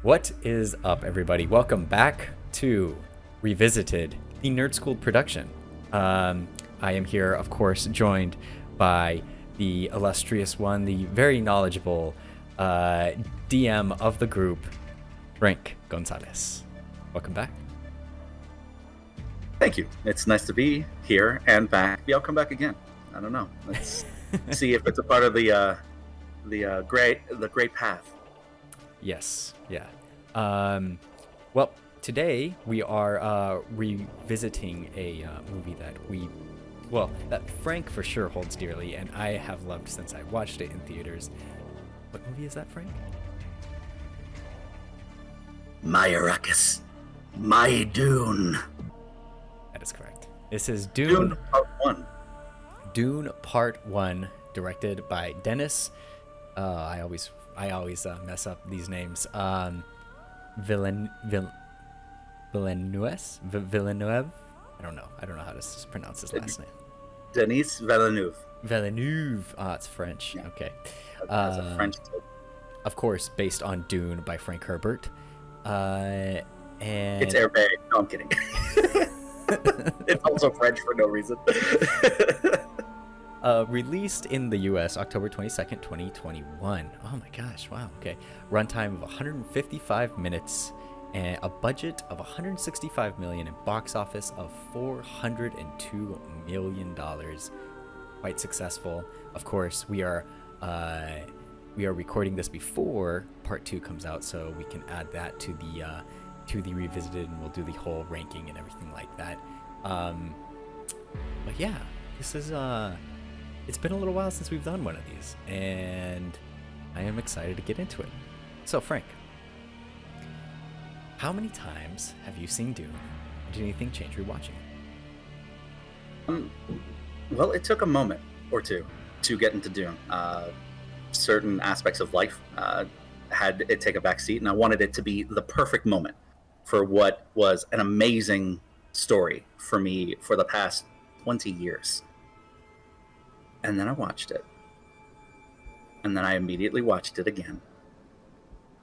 What is up, everybody? Welcome back to Revisited, the Nerd School production. I am here, of course, joined by the illustrious one, the very knowledgeable DM of the group, Frank Gonzalez. Welcome back. Thank you. It's nice to be here and back. Maybe I'll come back again. I don't know. Let's see if it's a part of the great path. Yes, yeah. Well, today we are revisiting a movie that Frank for sure holds dearly, and I have loved since I watched it in theaters. What movie is that, Frank? My Arrakis. My Dune. That is correct. This is Dune Part 1. Dune Part 1, directed by Denis. I always mess up these names. Villeneuve. I don't know how to pronounce his last name. Denis Villeneuve. Villeneuve. Ah, it's French. Yeah. Okay. That's a French title. Of course, based on Dune by Frank Herbert. And It's Arabic. No, I'm kidding. It's also French for no reason. Released in the US October 22nd, 2021. Oh my gosh, wow, okay. Runtime of 155 minutes and a budget of $165 million and box office of $402 million. Quite successful. Of course, we are recording this before part 2 comes out, so we can add that to the Revisited, and we'll do the whole ranking and everything like that. But yeah, this is it's been a little while since we've done one of these, and I am excited to get into it. So, Frank, how many times have you seen Dune? Did anything change rewatching it? Well, it took a moment or two to get into Dune. Certain aspects of life had it take a back seat, and I wanted it to be the perfect moment for what was an amazing story for me for the past 20 years. And then I watched it. And then I immediately watched it again.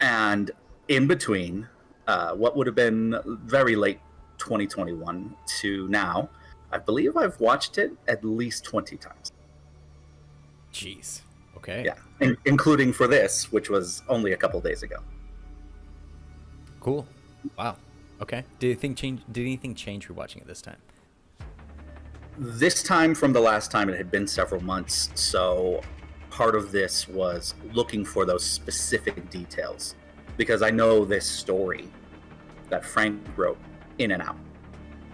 And in between, what would have been very late 2021 to now, I believe I've watched it at least 20 times. Jeez. Okay. Yeah, including for this, which was only a couple days ago. Cool. Wow. Okay. Did anything change rewatching it this time? This time from the last time, it had been several months, so part of this was looking for those specific details, because I know this story that Frank wrote in and out,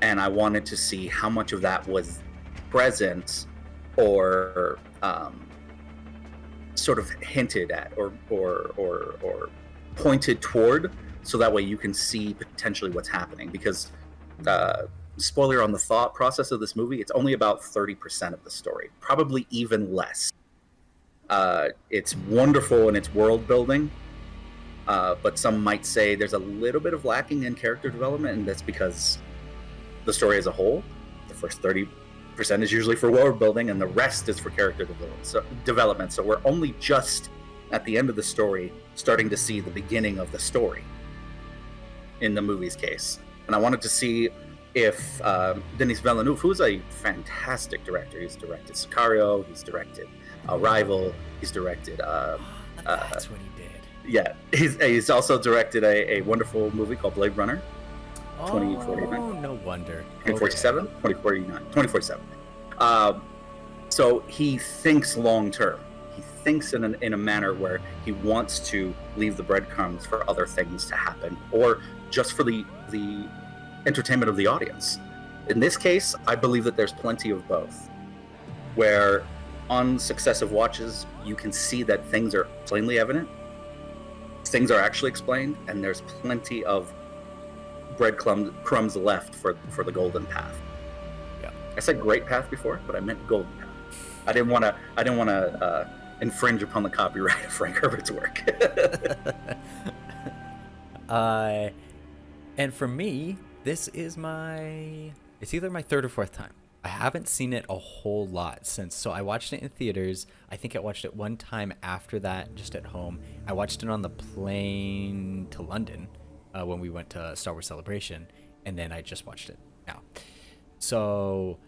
and I wanted to see how much of that was present or sort of hinted at or pointed toward, so that way you can see potentially what's happening, because spoiler on the thought process of this movie, it's only about 30% of the story, probably even less. It's wonderful in its world building, but some might say there's a little bit of lacking in character development, and that's because the story as a whole, the first 30% is usually for world building, and the rest is for character development. So we're only just at the end of the story starting to see the beginning of the story in the movie's case. And I wanted to see if Denis Villeneuve, who's a fantastic director, he's directed Sicario, he's directed Arrival, he's directed That's what he did. Yeah, he's also directed a wonderful movie called Blade Runner 2049. Oh, no wonder. 2047? 2049. 2047. So he thinks long term. He thinks in a manner where he wants to leave the breadcrumbs for other things to happen, or just for the entertainment of the audience. In this case, I believe that there's plenty of both, where on successive watches you can see that things are plainly evident, things are actually explained, and there's plenty of breadcrumbs left for the golden path. Yeah, I said great path before, but I meant golden path. I didn't want to infringe upon the copyright of Frank Herbert's work. And for me, it's either my third or fourth time. I haven't seen it a whole lot since. So I watched it in theaters. I think I watched it one time after that, just at home. I watched it on the plane to London when we went to Star Wars Celebration, and then I just watched it now. So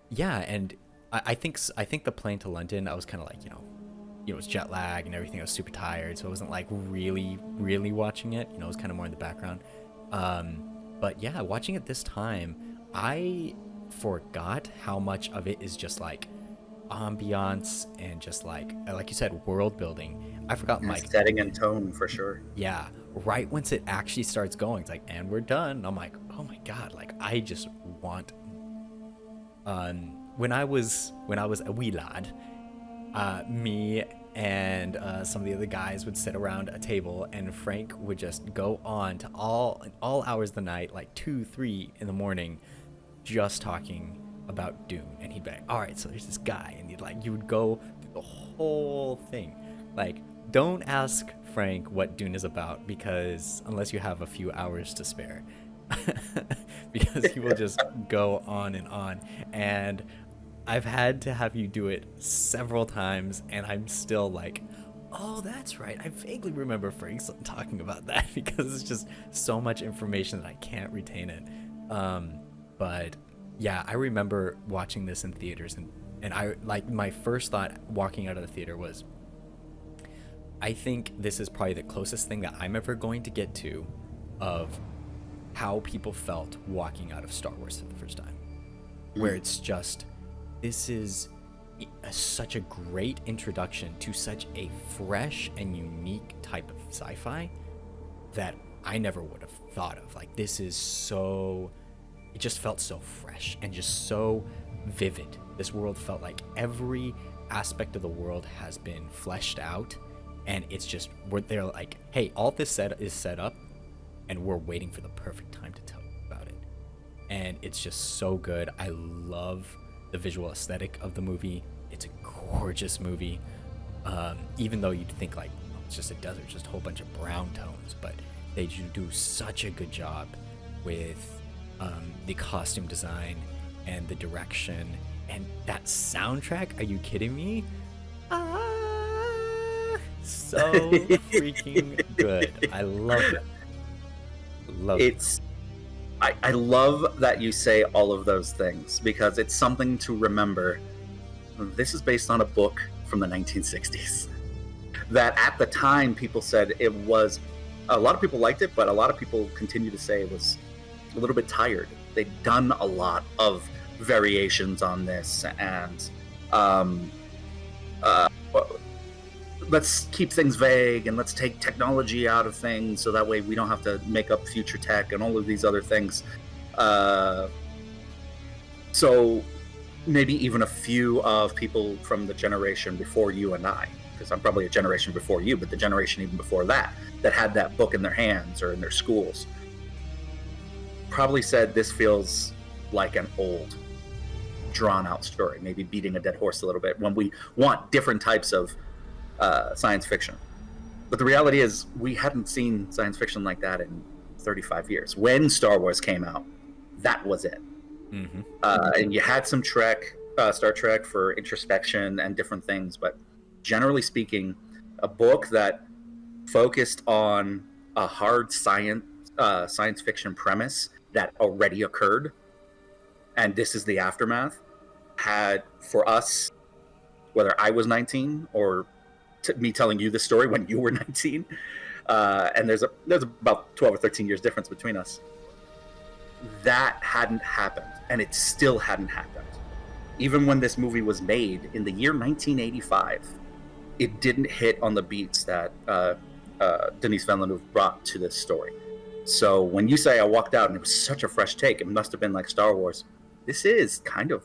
yeah, and I think the plane to London, I was kind of like, it was jet lag and everything. I was super tired, so I wasn't like really watching it. It was kind of more in the background. But yeah, watching it this time, I forgot how much of it is just like ambiance and just like you said, world building. I forgot And like, setting and tone for sure. yeah, right once it actually starts going, it's like, and we're done. I'm like, oh my god, like I just want. When I was a wee lad, me and some of the other guys would sit around a table, and Frank would just go on to all hours of the night, like 2, 3 in the morning, just talking about Dune. And he'd be like, all right, so there's this guy, and you would go through the whole thing. Like, don't ask Frank what Dune is about, because unless you have a few hours to spare, because he will just go on and on. And I've had to have you do it several times, and I'm still like, oh, that's right. I vaguely remember Frank talking about that because it's just so much information that I can't retain it. But yeah, I remember watching this in theaters, and I like my first thought walking out of the theater was, I think this is probably the closest thing that I'm ever going to get to of how people felt walking out of Star Wars for the first time, where it's just, this is such a great introduction to such a fresh and unique type of sci-fi that I never would have thought of. Like, this is so, it just felt so fresh and just so vivid. This world felt like every aspect of the world has been fleshed out, and it's just, they're like, hey, all this is set up, and we're waiting for the perfect time to tell you about it. And it's just so good. I love the visual aesthetic of the movie. It's a gorgeous movie. Even though you'd think like, oh, it's just a desert, just a whole bunch of brown tones, but they do such a good job with the costume design and the direction and that soundtrack. Are you kidding me? So freaking good. I love it. I love that you say all of those things, because it's something to remember. This is based on a book from the 1960s that at the time people said it was, a lot of people liked it, but a lot of people continue to say it was a little bit tired. They'd done a lot of variations on this, and let's keep things vague, and let's take technology out of things so that way we don't have to make up future tech and all of these other things. So maybe even a few of people from the generation before you and I, because I'm probably a generation before you, but the generation even before that had that book in their hands or in their schools, probably said this feels like an old, drawn out story, maybe beating a dead horse a little bit when we want different types of science fiction. But the reality is, we hadn't seen science fiction like that in 35 years. When Star Wars came out, that was it. Mm-hmm. And you had some Star Trek for introspection and different things, but generally speaking, a book that focused on a hard science fiction premise that already occurred, and this is the aftermath, had, for us, whether I was 19 or me telling you the story when you were 19, and there's about 12 or 13 years difference between us, that hadn't happened, and it still hadn't happened. Even when this movie was made in the year 1985, it didn't hit on the beats that Denis Villeneuve brought to this story. So when you say I walked out and it was such a fresh take, it must have been like Star Wars. This is kind of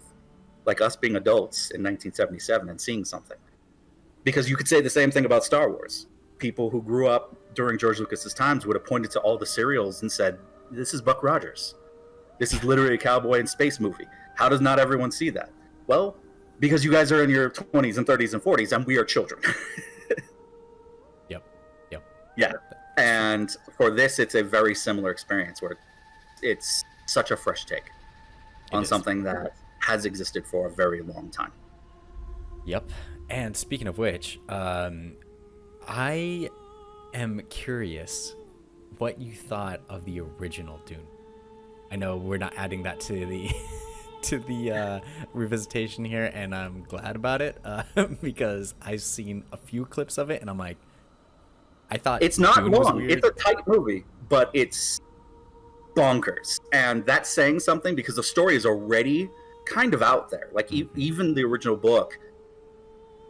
like us being adults in 1977 and seeing something. Because you could say the same thing about Star Wars. People who grew up during George Lucas's times would have pointed to all the serials and said, this is Buck Rogers. This is literally a cowboy and space movie. How does not everyone see that? Well, because you guys are in your 20s and 30s and 40s, and we are children. Yep. Yeah. And for this, it's a very similar experience where it's such a fresh take on something that has existed for a very long time. Yep. And speaking of which, I am curious what you thought of the original Dune. I know we're not adding that to the to the revisitation here, and I'm glad about it because I've seen a few clips of it, and I'm like, I thought It's not Dune was long. weird. It's a tight movie, but it's bonkers, and that's saying something because the story is already kind of out there. Like even the original book,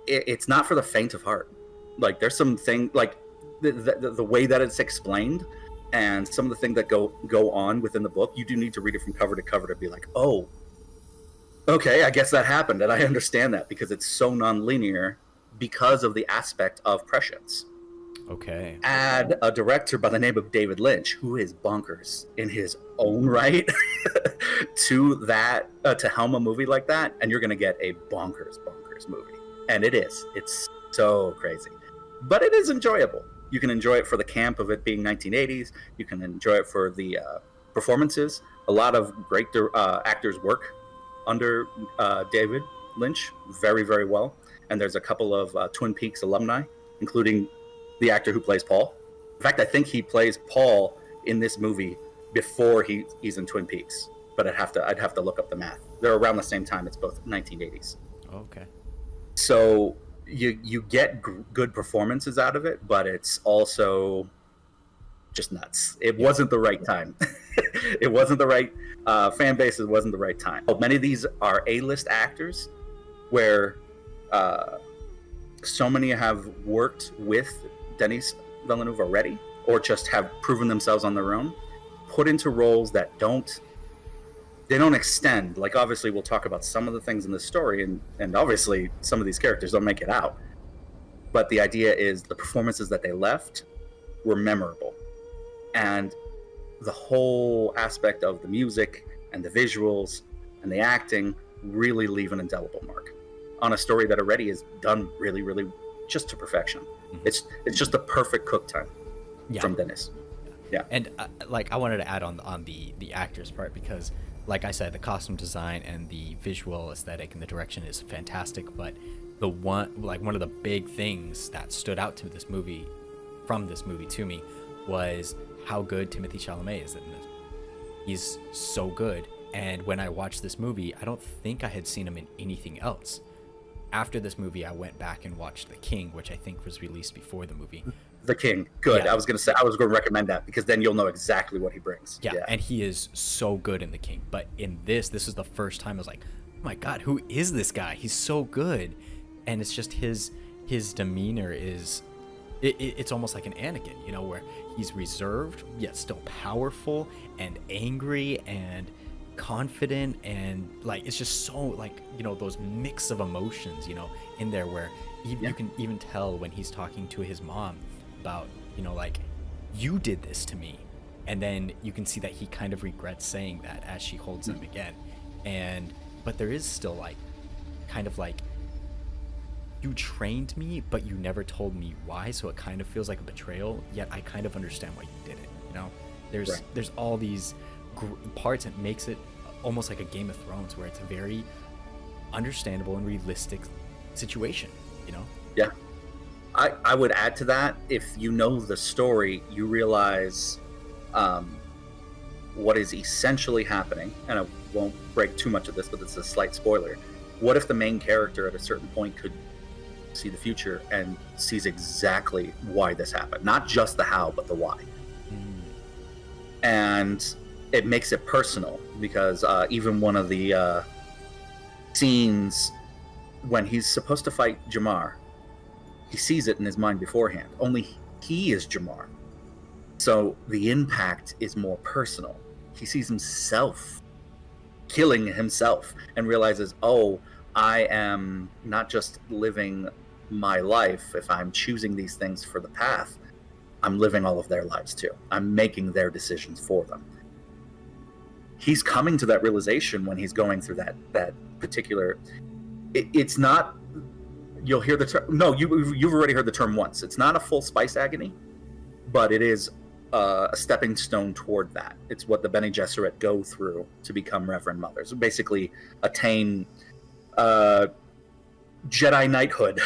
it's not for the faint of heart. Like there's some thing like the way that it's explained, and some of the things that go on within the book, you do need to read it from cover to cover to be like, oh, okay, I guess that happened, and I understand that because it's so non-linear because of the aspect of prescience. Okay. Add a director by the name of David Lynch, who is bonkers in his own right, to helm a movie like that, and you're gonna get a bonkers movie. And it's so crazy, but it is enjoyable. You can enjoy it for the camp of it being 1980s. You can enjoy it for the performances. A lot of great actors work under David Lynch very, very well. And there's a couple of Twin Peaks alumni, including the actor who plays Paul. In fact, I think he plays Paul in this movie before he's in Twin Peaks. But I'd have to look up the math. They're around the same time. It's both 1980s. Okay. So you get good performances out of it, but it's also just nuts. It wasn't the right time. It wasn't the right fan base. It wasn't the right time. Many of these are A-list actors where so many have worked with Denis Villeneuve already, or just have proven themselves on their own, put into roles that don't extend. Like, obviously we'll talk about some of the things in the story, and obviously some of these characters don't make it out, but the idea is the performances that they left were memorable, and the whole aspect of the music and the visuals and the acting really leave an indelible mark on a story that already is done really, really just to perfection. Mm-hmm. It's just the perfect cook time from Denis. Yeah. And like I wanted to add on the actors part, because like I said, the costume design and the visual aesthetic and the direction is fantastic, but one of the big things that stood out to this movie to me was how good Timothée Chalamet is in this. He's so good. And when I watched this movie, I don't think I had seen him in anything else. After this movie, I went back and watched The King, which I think was released before the movie. The King, good. Yeah. I was going to recommend that, because then you'll know exactly what he brings. Yeah, and he is so good in The King. But in this is the first time I was like, oh my God, who is this guy? He's so good. And it's just his demeanor is, it's almost like an Anakin, where he's reserved, yet still powerful and angry and confident, and like it's just so like those mix of emotions in there, where you can even tell when he's talking to his mom about like, you did this to me, and then you can see that he kind of regrets saying that as she holds him again, but there is still like kind of like, you trained me but you never told me why, so it kind of feels like a betrayal, yet I kind of understand why you did it. There's all these parts that makes it almost like a Game of Thrones, where it's a very understandable and realistic situation. Yeah, I would add to that, if you know the story, you realize what is essentially happening, and I won't break too much of this, but it's a slight spoiler. What if the main character at a certain point could see the future and sees exactly why this happened, not just the how, but the why? And it makes it personal, because even one of the scenes when he's supposed to fight Jamar, he sees it in his mind beforehand. Only he is Jamar. So the impact is more personal. He sees himself killing himself and realizes, oh, I am not just living my life. If I'm choosing these things for the path, I'm living all of their lives too. I'm making their decisions for them. He's coming to that realization when he's going through that particular. It's not. You'll hear the term. No, you've already heard the term once. It's not a full spice agony, but it is a stepping stone toward that. It's what the Bene Gesserit go through to become Reverend Mothers. Basically, attain Jedi knighthood,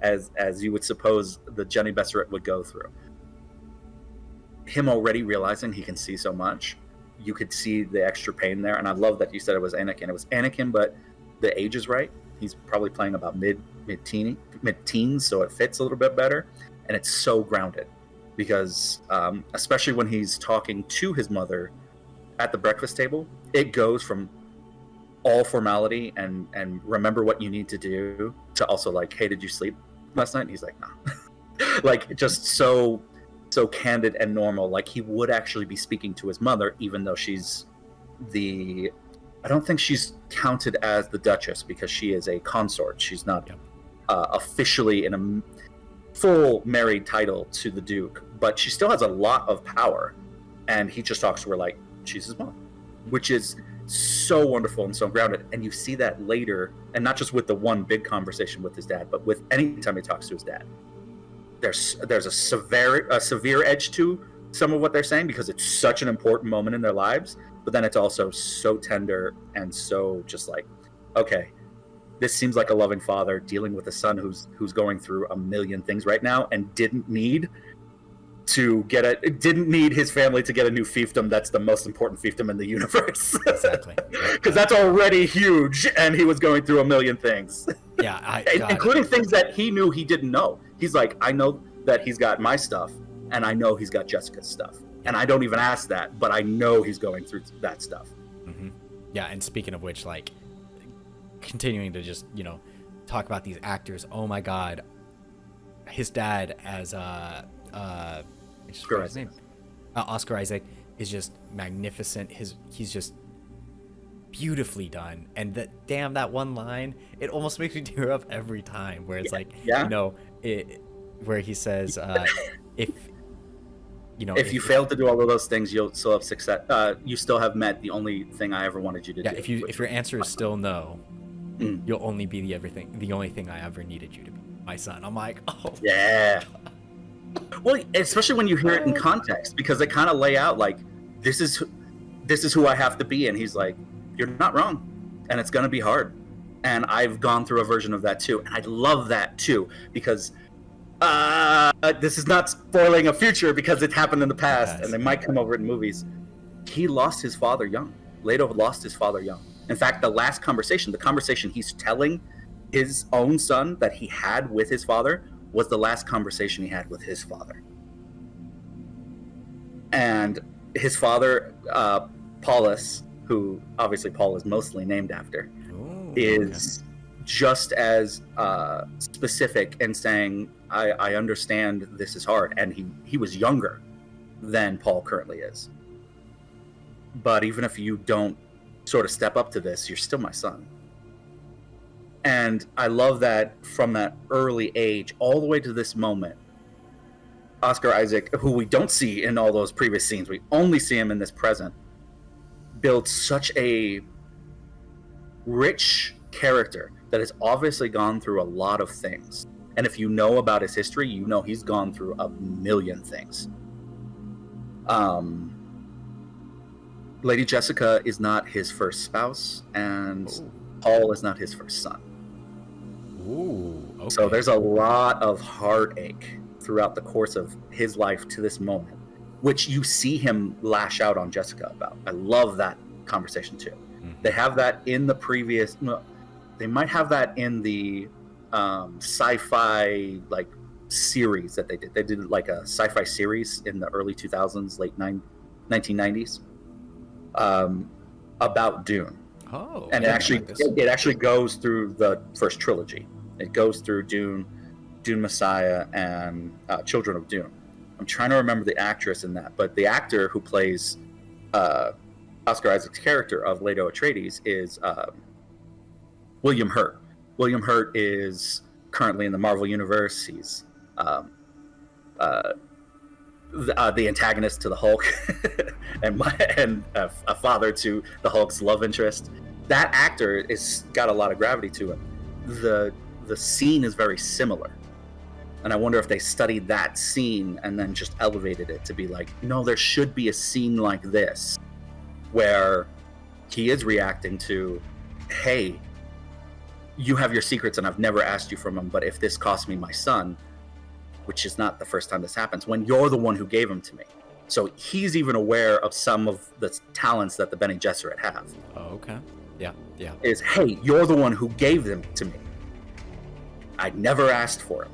as you would suppose the Bene Gesserit would go through. Him already realizing he can see so much, you could see the extra pain there. And I love that you said it was Anakin. It was Anakin, but the age is right. He's probably playing about mid-teens, so it fits a little bit better. And it's so grounded because, especially when he's talking to his mother at the breakfast table, it goes from all formality and remember what you need to do to also like, hey, did you sleep last night? And he's like, no. Like, just so candid and normal. Like, he would actually be speaking to his mother, even though she's I don't think she's counted as the Duchess because she is a consort. She's not officially in a full married title to the Duke, but she still has a lot of power. And he just talks to her like she's his mom, which is so wonderful and so grounded. And you see that later, and not just with the one big conversation with his dad, but with any time he talks to his dad. There's a severe edge to some of what they're saying because it's such an important moment in their lives, but then it's also so tender and so just like, okay, this seems like a loving father dealing with a son who's going through a million things right now and didn't need his family to get a new fiefdom that's the most important fiefdom in the universe. Exactly. Because that's already huge, and he was going through a million things. Yeah, including things that he knew he didn't know. He's like, I know that he's got my stuff, and I know he's got Jessica's stuff. And I don't even ask that, but I know he's going through that stuff. Mm-hmm. Yeah, and speaking of which, like, continuing to just, talk about these actors, oh my God. His dad as, his name. Oscar Isaac is just magnificent. He's just beautifully done, and that one line, it almost makes me tear up every time. Where it's where he says, if you fail to do all of those things, you'll still have success. You still have met the only thing I ever wanted you to do. If your answer is still no, you'll only be the only thing I ever needed you to be, my son. I'm like, oh yeah. Well, especially when you hear it in context, because they kind of lay out like, this is who I have to be, and he's like, you're not wrong, and it's going to be hard. And I've gone through a version of that too, and I love that too, because this is not spoiling a future because it happened in the past, and they might come over in movies. He lost his father young. Leto lost his father young. In fact, the conversation he's telling his own son that he had with his father was the last conversation he had with his father. And his father, Paulus, who obviously Paul is mostly named after, is just as specific in saying, I understand this is hard. And he was younger than Paul currently is. But even if you don't sort of step up to this, you're still my son. And I love that from that early age all the way to this moment, Oscar Isaac, who we don't see in all those previous scenes, we only see him in this present, builds such a rich character that has obviously gone through a lot of things. And if you know about his history, you know he's gone through a million things. Lady Jessica is not his first spouse, and Paul is not his first son. Ooh, okay. So there's a lot of heartache throughout the course of his life to this moment, which you see him lash out on Jessica about. I love that conversation too. Mm-hmm. They have that in the previous. They might have that in the sci-fi like series that they did. They did like a sci-fi series in the early 2000s, late 1990s, about Dune. Oh, and it actually goes through the first trilogy. It goes through Dune, Dune Messiah, and Children of Dune. I'm trying to remember the actress in that, but the actor who plays Oscar Isaac's character of Leto Atreides is William Hurt. William Hurt is currently in the Marvel Universe. He's the antagonist to the Hulk and a father to the Hulk's love interest. That actor is got a lot of gravity to him. The scene is very similar. And I wonder if they studied that scene and then just elevated it to be like, no, there should be a scene like this where he is reacting to, hey, you have your secrets and I've never asked you from them, but if this costs me my son, which is not the first time this happens, when you're the one who gave him to me. So he's even aware of some of the talents that the Bene Gesserit have. Oh, okay. Yeah, yeah. Is, hey, you're the one who gave them to me. I never asked for him.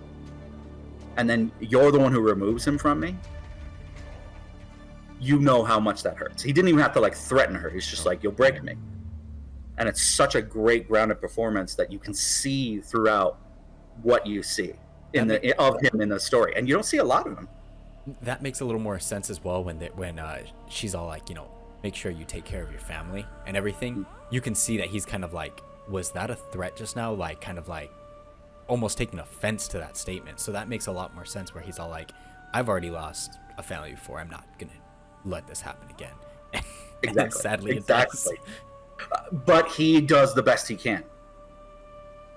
And then you're the one who removes him from me. You know how much that hurts. He didn't even have to like threaten her. He's just like, you'll break me. And it's such a great grounded performance that you can see throughout what you see of him in the story. And you don't see a lot of him. That makes a little more sense as well when she's all like, make sure you take care of your family and everything. You can see that he's kind of like, was that a threat just now? Like, kind of like almost taking offense to that statement. So that makes a lot more sense where he's all like, I've already lost a family before. I'm not going to let this happen again. Exactly. Sadly, exactly. It does. But he does the best he can.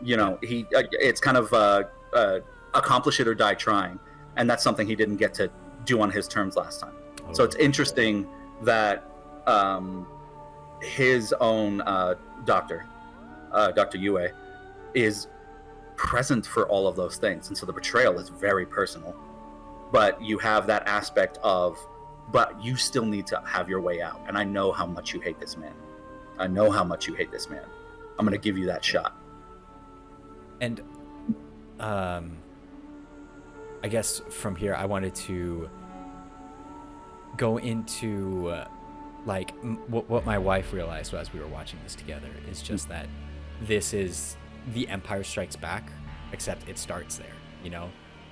It's kind of accomplish it or die trying. And that's something he didn't get to do on his terms last time. Oh, so it's interesting that his own doctor, Dr. Yue, is present for all of those things. And so the betrayal is very personal. But you have that aspect of, but you still need to have your way out. And I know how much you hate this man. I'm going to give you that shot. And I guess from here, I wanted to go into what my wife realized as we were watching this together is just that this is The Empire Strikes Back, except it starts there,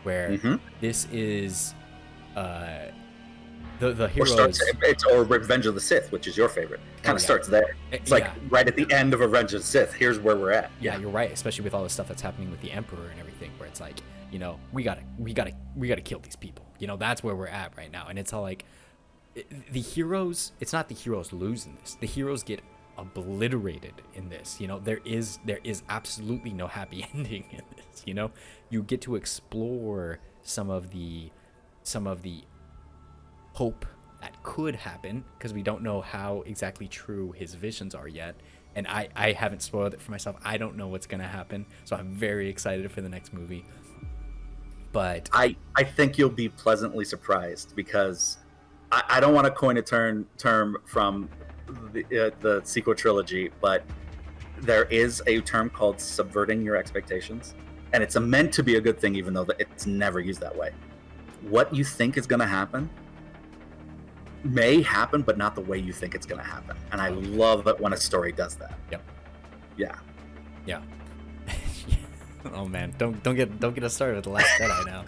where this is the heroes. Or Revenge of the Sith, which is your favorite. Kind of starts there. It's like right at the end of Revenge of the Sith. Here's where we're at. Yeah, you're right. Especially with all the stuff that's happening with the Emperor and everything, where it's like, we gotta kill these people. That's where we're at right now. And it's all like, the heroes. It's not the heroes lose in this. The heroes get obliterated in this. There is absolutely no happy ending in this. You get to explore some of the hope that could happen, because we don't know how exactly true his visions are yet, and I haven't spoiled it for myself. I don't know what's gonna happen, so I'm very excited for the next movie. But I think you'll be pleasantly surprised, because I don't want to coin a term from the sequel trilogy, but there is a term called subverting your expectations, and it's meant to be a good thing, even though it's never used that way. What you think is going to happen may happen, but not the way you think it's going to happen. And I love it when a story does that. Yep. Yeah. Oh man, don't get us started with The Last Jedi now.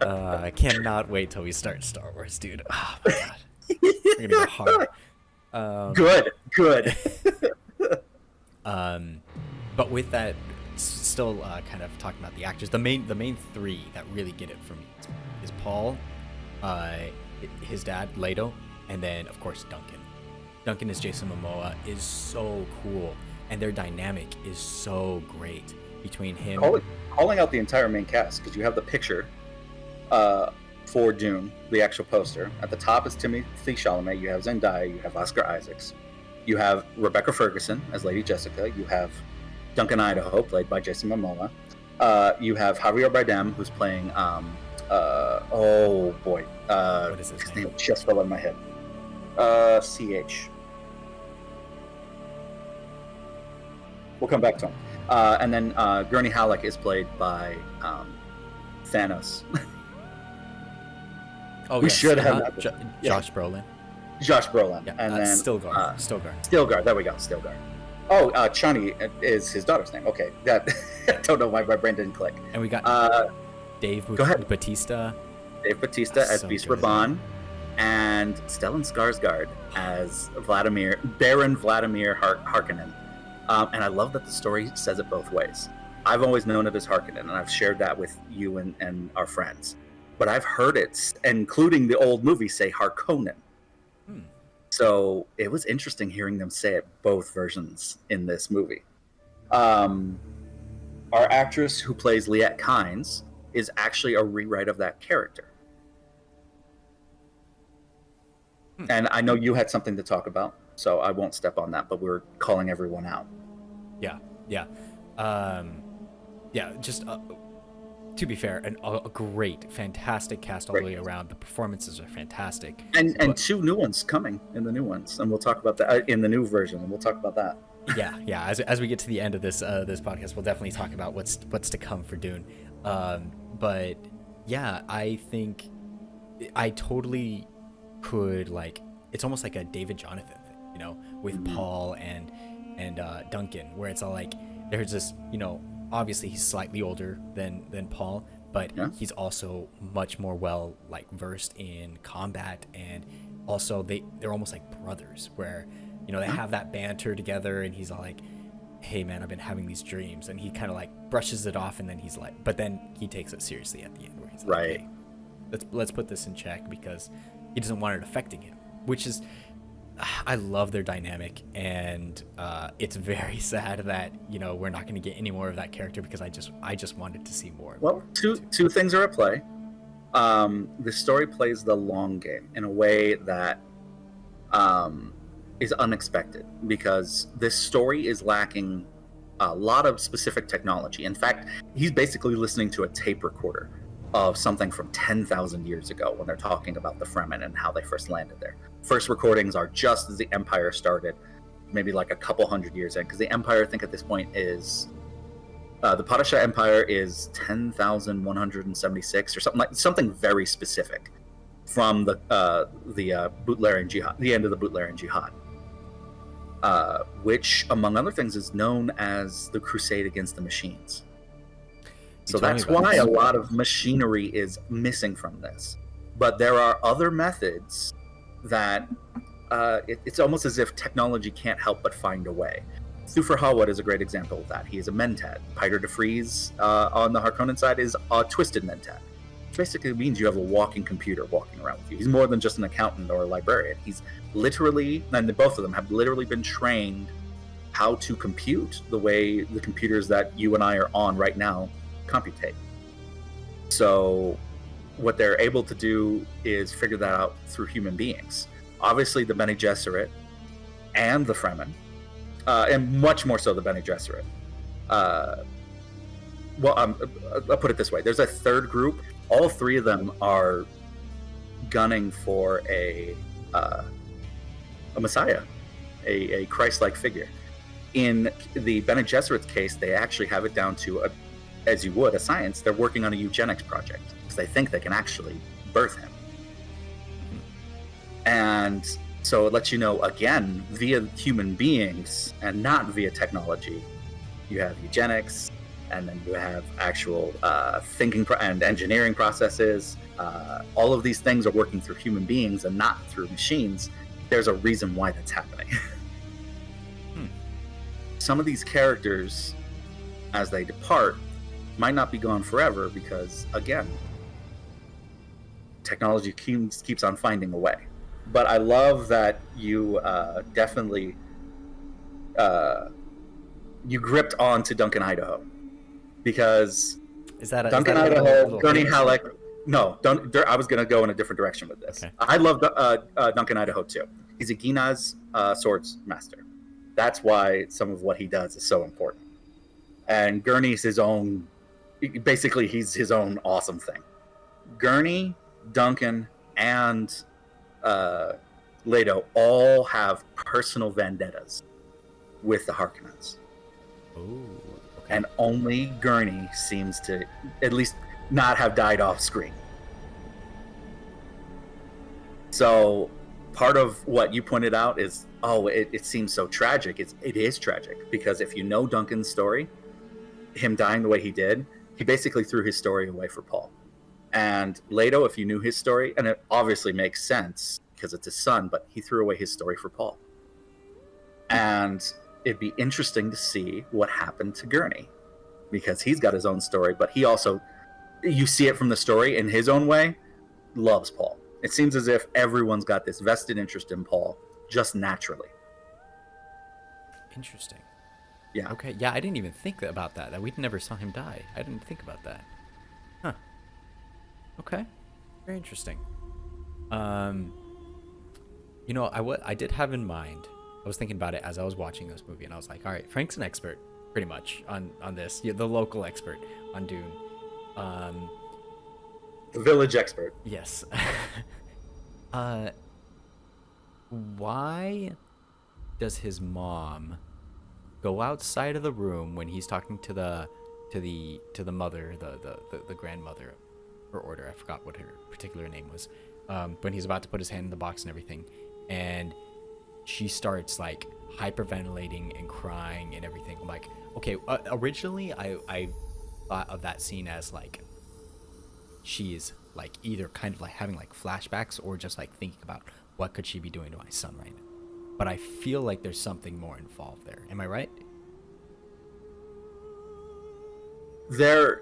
I cannot wait till we start Star Wars, dude. Oh my god, we're gonna go hard. Good. But with that, still kind of talking about the actors, the main three that really get it for me is Paul, his dad Leto, and then of course Duncan. Duncan as Jason Momoa is so cool, and their dynamic is so great between him. Calling out the entire main cast, because you have the picture for Dune, the actual poster. At the top is Timothée Chalamet. You have Zendaya. You have Oscar Isaacs. You have Rebecca Ferguson as Lady Jessica. You have Duncan Idaho, played by Jason Momoa. You have Javier Bardem, who's playing what is his name? Just fell out of my head. CH. We'll come back to him. And then Gurney Halleck is played by Thanos. We should have Josh Brolin. Josh Brolin. Yeah, and then Stilgar. Stilgar. There we go. Stilgar. Oh, Chani is his daughter's name. Okay, that I don't know why my brain didn't click. And we got Dave Bautista. Dave Bautista as Beast Raban, and Stellan Skarsgård as Baron Vladimir Harkonnen. And I love that the story says it both ways. I've always known it as Harkonnen, and I've shared that with you and our friends. But I've heard it, including the old movie, say Harkonnen. So it was interesting hearing them say it both versions in this movie. Our our actress who plays Liette Kynes is actually a rewrite of that character. And I know you had something to talk about, so I won't step on that, but we're calling everyone out. Yeah, yeah. Just to be fair, a great, fantastic cast all the way around. The performances are fantastic. And 2 new ones coming in the new ones, and we'll talk about that in the new version, and we'll talk about that. Yeah. As we get to the end of this podcast, we'll definitely talk about what's to come for Dune. But yeah, I think I totally could, like, it's almost like a David Jonathan thing, you know, with Paul and Duncan, where it's all like there's this, you know, obviously he's slightly older than Paul, but he's also much more well, like, versed in combat, and also they're almost like brothers, where, you know, they have that banter together, and he's all like, hey man, I've been having these dreams, and he kind of like brushes it off, and then he's like, but then he takes it seriously at the end, where he's like, hey, let's put this in check, because he doesn't want it affecting him, which is, I love their dynamic, and it's very sad that, you know, we're not going to get any more of that character, because I just wanted to see more. Well, two things are at play. The story plays the long game in a way that is unexpected, because this story is lacking a lot of specific technology. In fact, he's basically listening to a tape recorder of something from 10,000 years ago when they're talking about the Fremen and how they first landed there. First recordings are just as the Empire started, maybe like a couple hundred years in, because the Empire, I think at this point is the Padishah Empire is 10,176 or something very specific from the Butlerian Jihad, the end of the Butlerian Jihad, which, among other things, is known as the Crusade Against the Machines. So that's why a lot of machinery is missing from this. But there are other methods that it's almost as if technology can't help but find a way. Thufir Hawat is a great example of that. He is a Mentat. Piter de Vries on the Harkonnen side is a twisted Mentat. Which basically means you have a walking computer walking around with you. He's more than just an accountant or a librarian. He's literally, and both of them have literally been trained how to compute the way the computers that you and I are on right now computate. So what they're able to do is figure that out through human beings. Obviously, the Bene Gesserit and the Fremen, and much more so the Bene Gesserit. I'll put it this way. There's a third group. All 3 of them are gunning for a Messiah, a Christ-like figure. In the Bene Gesserit's case, they actually have it down to, as you would, a science. They're working on a eugenics project because they think they can actually birth him. And so it lets you know, again, via human beings and not via technology, you have eugenics, and then you have actual thinking and engineering processes. All of these things are working through human beings and not through machines. There's a reason why that's happening. Some of these characters, as they depart, might not be gone forever because, again, technology keeps on finding a way. But I love that you definitely you gripped on to Duncan Idaho, because Duncan Idaho, Gurney Halleck. No, I was going to go in a different direction with this. Okay. I love Duncan Idaho too. He's a Ginaz swords master. That's why some of what he does is so important. And Gurney's his own. Basically, he's his own awesome thing. Gurney, Duncan, and Leto all have personal vendettas with the Harkonnens. Ooh, okay. And only Gurney seems to at least not have died off screen. So part of what you pointed out is, it seems so tragic. It is tragic, because if you know Duncan's story, him dying the way he did, he basically threw his story away for Paul. And Leto, if you knew his story, and it obviously makes sense because it's his son, but he threw away his story for Paul. And it'd be interesting to see what happened to Gurney, because he's got his own story, but he also, you see it from the story in his own way, loves Paul. It seems as if everyone's got this vested interest in Paul just naturally. Interesting. Yeah. Okay. Yeah, I didn't even think about that. That we never saw him die. I didn't think about that. Huh. Okay. Very interesting. Um, I did have in mind. I was thinking about it as I was watching this movie, and I was like, all right, Frank's an expert, pretty much on this. Yeah, the local expert on Dune. Um, The village expert. yes. uh, why does his mom go outside of the room when he's talking to the mother, the grandmother, or order? I forgot what her particular name was. When he's about to put his hand in the box and everything, and she starts like hyperventilating and crying and everything. I'm like, okay. Originally, I thought of that scene as like she's like either kind of like having like flashbacks or just like thinking about what could she be doing to my son right now. But I feel like there's something more involved there. Am I right? There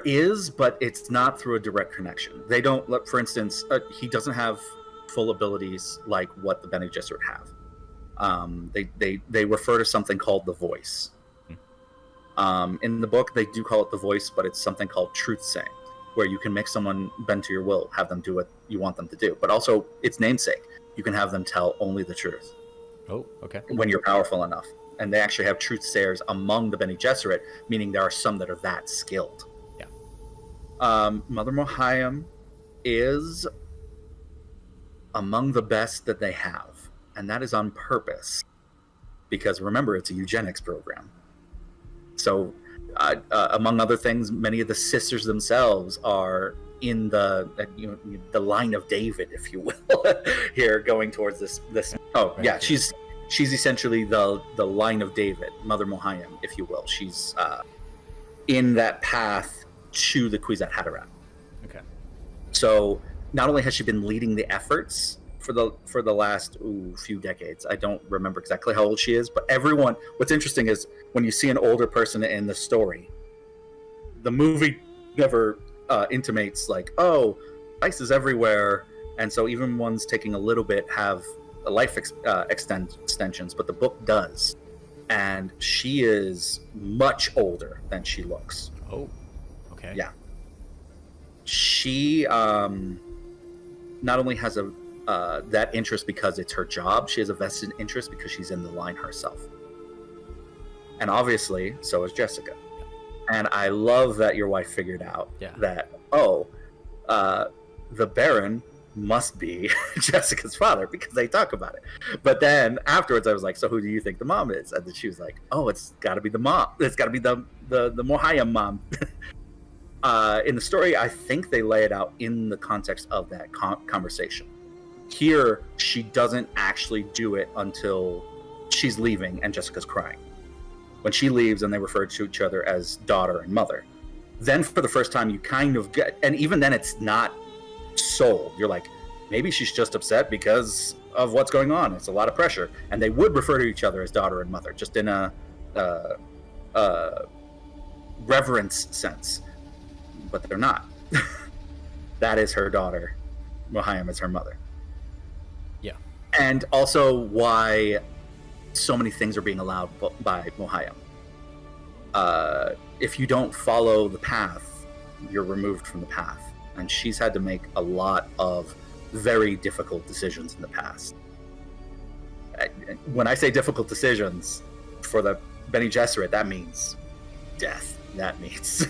is, but it's not through a direct connection. They don't. For instance, he doesn't have full abilities like what the Bene Gesserit have. They refer to something called the Voice. In the book, they do call it the Voice, but it's something called truth saying, where you can make someone bend to your will, have them do what you want them to do. But also, its namesake, you can have them tell only the truth. Oh, okay. When you're powerful enough. And they actually have truth sayers among the Bene Gesserit, meaning there are some that are that skilled. Yeah. Mother Mohayim is among the best that they have, and that is on purpose, because remember, it's a eugenics program. So, among other things, many of the sisters themselves are in the line of David, if you will, here going towards this. Oh, right, yeah, she's essentially the line of David, Mother Mohayim, if you will. She's in that path to the Kwisatz Haderach. Okay. So not only has she been leading the efforts for the last few decades, I don't remember exactly how old she is, but everyone. What's interesting is when you see an older person in the story, the movie never intimates like, oh, ice is everywhere, and so even ones taking a little bit have life extensions, but the book does, and she is much older than she looks. Oh, okay. Yeah. She not only has that interest because it's her job, she has a vested interest because she's in the line herself. And obviously, so is Jessica. And I love that your wife figured out that, the Baron must be Jessica's father, because they talk about it. But then afterwards I was like, so who do you think the mom is? And then she was like, oh, it's got to be the mom. It's got to be the Mohayim mom. In the story, I think they lay it out in the context of that conversation. Here, she doesn't actually do it until she's leaving and Jessica's crying. When she leaves and they refer to each other as daughter and mother, then for the first time you kind of get, and even then it's not sold. You're like, maybe she's just upset because of what's going on. It's a lot of pressure. And they would refer to each other as daughter and mother, just in a reverence sense. But they're not. That is her daughter. Mohayim is her mother. Yeah. And also why so many things are being allowed by Mohayim. If you don't follow the path, you're removed from the path. And she's had to make a lot of very difficult decisions in the past. When I say difficult decisions, for the Bene Gesserit, that means death. That means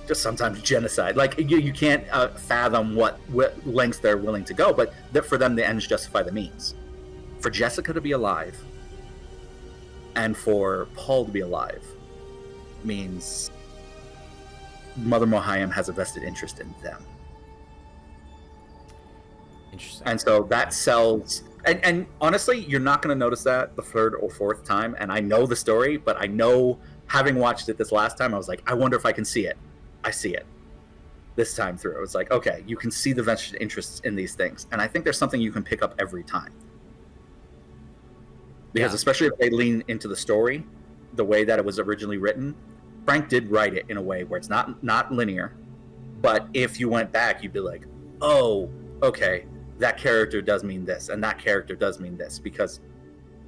just sometimes genocide. Like, you can't fathom what lengths they're willing to go, but for them, the ends justify the means. For Jessica to be alive and for Paul to be alive means Mother Mohayim has a vested interest in them. Interesting. And so that sells. And honestly, you're not going to notice that the third or fourth time. And I know the story, but I know, having watched it this last time, I was like, I wonder if I can see it. I see it this time through. It was like, okay, you can see the vested interests in these things. And I think there's something you can pick up every time. Because especially if they lean into the story, the way that it was originally written, Frank did write it in a way where it's not linear. But if you went back, you'd be like, oh, okay, that character does mean this, and that character does mean this. Because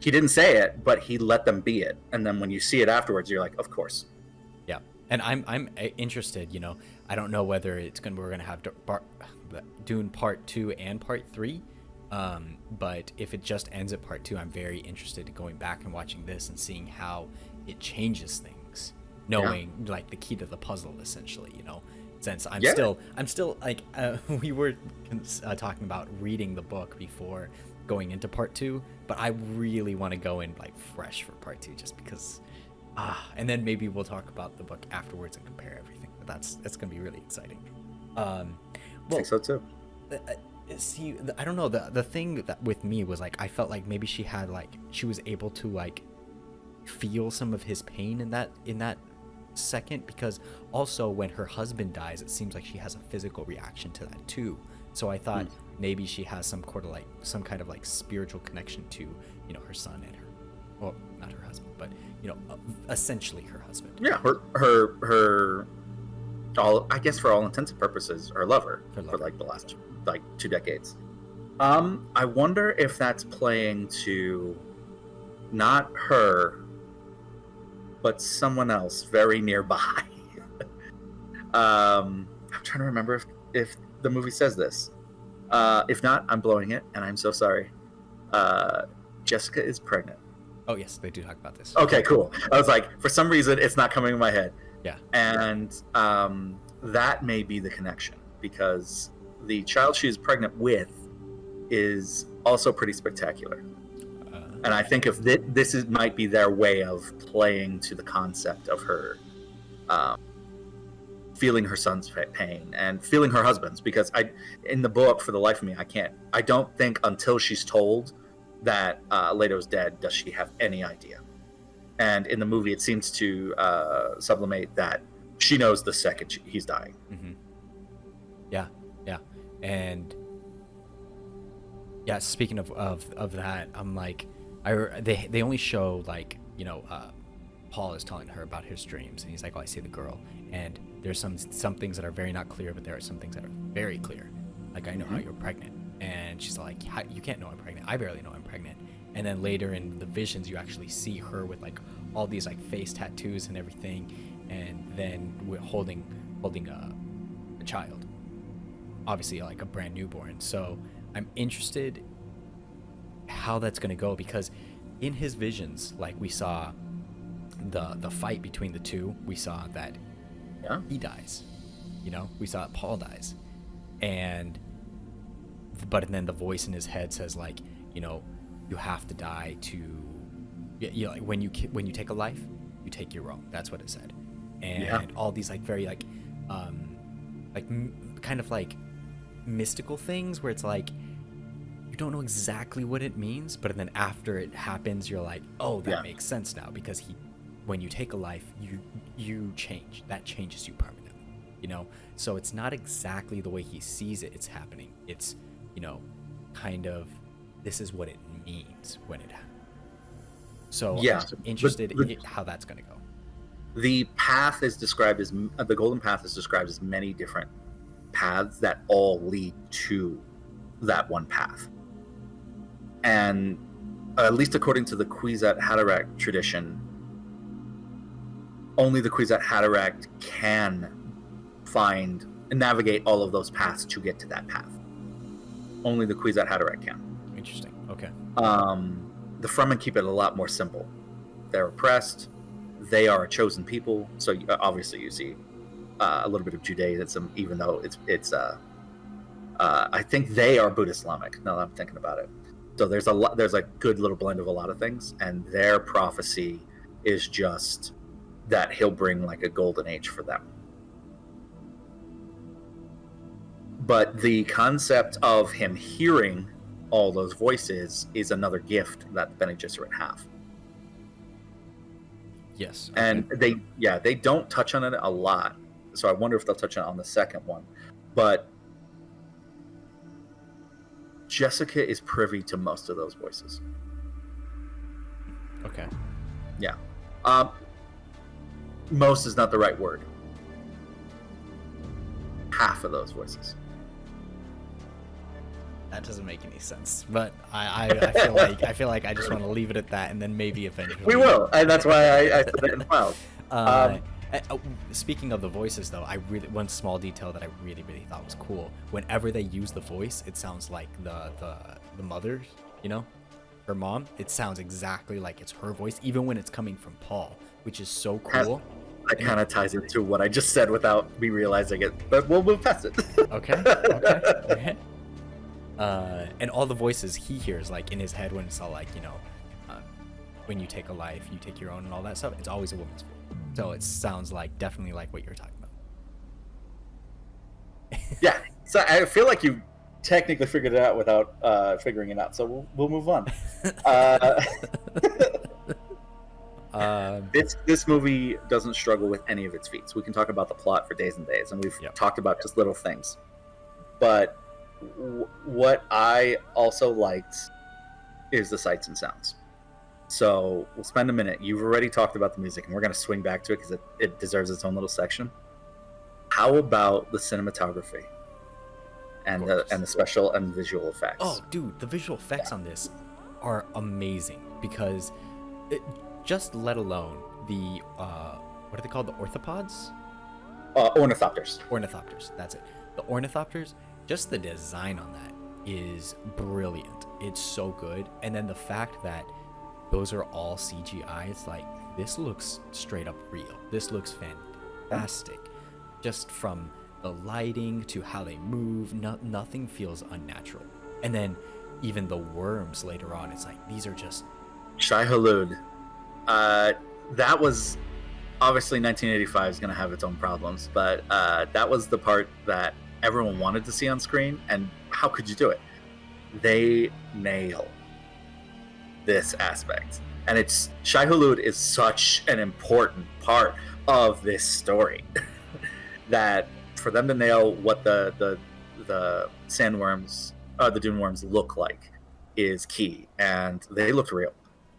He didn't say it, but he let them be it. And then when you see it afterwards, you're like, of course. Yeah, and I'm interested. I don't know whether we're gonna have Dune Part 2 and Part 3. But if it just ends at Part 2, I'm very interested in going back and watching this and seeing how it changes things, knowing like the key to the puzzle, essentially. Since I'm still like we were talking about reading the book before going into Part 2, but I really want to go in like fresh for Part 2 just because. And then maybe we'll talk about the book afterwards and compare everything. But that's gonna be really exciting. I think so too. See, I don't know. The thing that with me was like I felt like maybe she was able to like feel some of his pain in that second, because also when her husband dies, it seems like she has a physical reaction to that too. So I thought maybe she has some kind of like spiritual connection to her son and her, well, not her husband, but essentially her husband. Yeah, her all, I guess for all intents and purposes, her lover for like the last like 2 decades. I wonder if that's playing to not her, but someone else very nearby. I'm trying to remember if the movie says this. If not, I'm blowing it, and I'm so sorry. Jessica is pregnant. Oh yes, they do talk about this. Okay, cool. I was like, for some reason, it's not coming in my head. Yeah. And that may be the connection, because the child she is pregnant with is also pretty spectacular. And I think if this might be their way of playing to the concept of her feeling her son's pain and feeling her husband's, because in the book, for the life of me, I don't think until she's told that Leto's dead does she have any idea. And in the movie, it seems to sublimate that she knows the second he's dying. Mm-hmm. Yeah. And yeah, speaking of that, I'm like, they only show like Paul is telling her about his dreams, and he's like, oh, I see the girl, and there's some things that are very not clear, but there are some things that are very clear, like I know how you're pregnant, and she's like, you can't know I'm pregnant, I barely know I'm pregnant. And then later in the visions, you actually see her with like all these like face tattoos and everything, and then we're holding a child, obviously like a brand newborn. So I'm interested how that's going to go, because in his visions, like we saw the fight between the two, we saw that he dies, we saw that Paul dies, but then the voice in his head says like, you have to die to, like when you take a life, you take your own. That's what it said. And all these like very like kind of like mystical things where it's like you don't know exactly what it means, but then after it happens, you're like, oh, that makes sense now, because when you take a life, you change. That changes you permanently, So it's not exactly the way he sees it. It's happening. It's kind of, this is what it means when it happens. So I'm interested in how that's going to go. The path is described as the golden path is described as many different paths that all lead to that one path. And at least according to the Kwisatz Haderach tradition, only the Kwisatz Haderach can find and navigate all of those paths to get to that path. Only the Kwisatz Haderach can. Interesting. Okay. The Fremen keep it a lot more simple. They're oppressed. They are a chosen people. So obviously you see a little bit of Judaism, even though it's I think they are Buddhist Islamic. Now that I'm thinking about it. So there's a good little blend of a lot of things, and their prophecy is just that he'll bring like a golden age for them. But the concept of him hearing all those voices is another gift that the Bene Gesserit have. Yes. Okay. And they don't touch on it a lot. So I wonder if they'll touch on the second one. But Jessica is privy to most of those voices. Okay. Yeah. Most is not the right word. Half of those voices. That doesn't make any sense. But I feel like I just want to leave it at that, and then maybe eventually. We will, and that's why I said it in files. Uh, Speaking of the voices, though, one small detail that I really thought was cool. Whenever they use the voice, it sounds like the mother's, you know, her mom. It sounds exactly like it's her voice, even when it's coming from Paul, which is so cool. That kind of ties into what I just said without me realizing it, but we'll move past it. Okay. And all the voices he hears, like in his head, when it's all like, you know, when you take a life, you take your own, and all that stuff. It's always a woman's voice. So it sounds like definitely like what you're talking about. Yeah. So I feel like you technically figured it out without figuring it out. So we'll move on. This movie doesn't struggle with any of its feats. We can talk about the plot for days and days, and we've talked about just little things. But what I also liked is the sights and sounds. So we'll spend a minute. You've already talked about the music, and we're going to swing back to it because it deserves its own little section. How about the cinematography and the special and visual effects? Oh, dude, the visual effects on this are amazing because just let alone the what are they called? The orthopods? Ornithopters. Ornithopters. That's it. The ornithopters. Just the design on that is brilliant. It's so good, and then the fact that those are all CGI. It's like, this looks straight up real. This looks fantastic. Just from the lighting to how they move, nothing feels unnatural. And then even the worms later on, it's like, these are just... Shai Hulud. That was... Obviously, 1985 is going to have its own problems, but that was the part that everyone wanted to see on screen, and how could you do it? They nail this aspect, and it's Shai Hulud is such an important part of this story that for them to nail what the sandworms, the dune worms look like is key, and they looked real.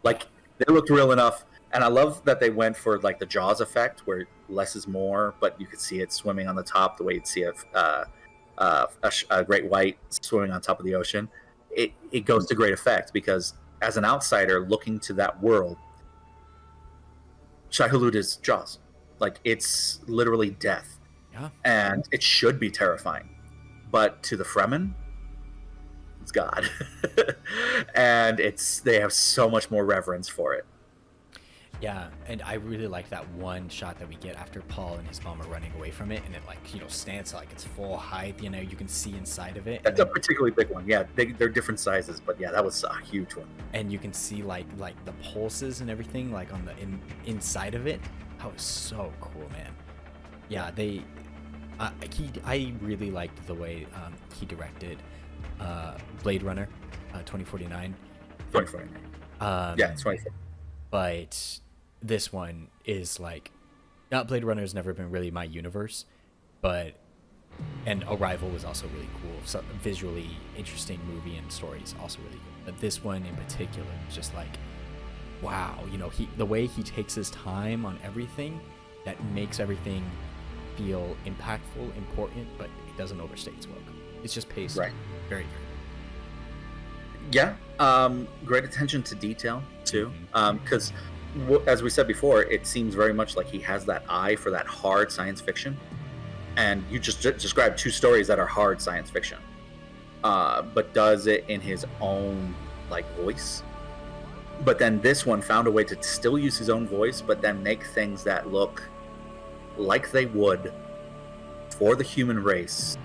Like, they looked real enough, and I love that they went for like the Jaws effect, where less is more, but you could see it swimming on the top the way you'd see a great white swimming on top of the ocean. It goes to great effect because, as an outsider looking to that world, Shai Hulud is Jaws. Like, it's literally death. Yeah. And it should be terrifying. But to the Fremen, it's God. And they have so much more reverence for it. Yeah, and I really like that one shot that we get after Paul and his mom are running away from it, and it, like, you know, stands like it's full height, you know, you can see inside of it. That's a particularly big one. Yeah, they're different sizes, but yeah, that was a huge one. And you can see like the pulses and everything, like on the inside of it. That was so cool, man. Yeah, I really liked the way he directed Blade Runner 2049. 2049. Yeah, it's 2049. But this one is like, Blade Runner has never been really my universe, and Arrival was also really cool. So, visually interesting movie and stories also really good. But this one in particular is just like, wow, you know, the way he takes his time on everything, that makes everything feel impactful, important, but it doesn't overstay its welcome. It's just paced very, very. Yeah, great attention to detail too, because as we said before, it seems very much like he has that eye for that hard science fiction, and you just described two stories that are hard science fiction, but does it in his own like voice. But then this one found a way to still use his own voice, but then make things that look like they would for the human race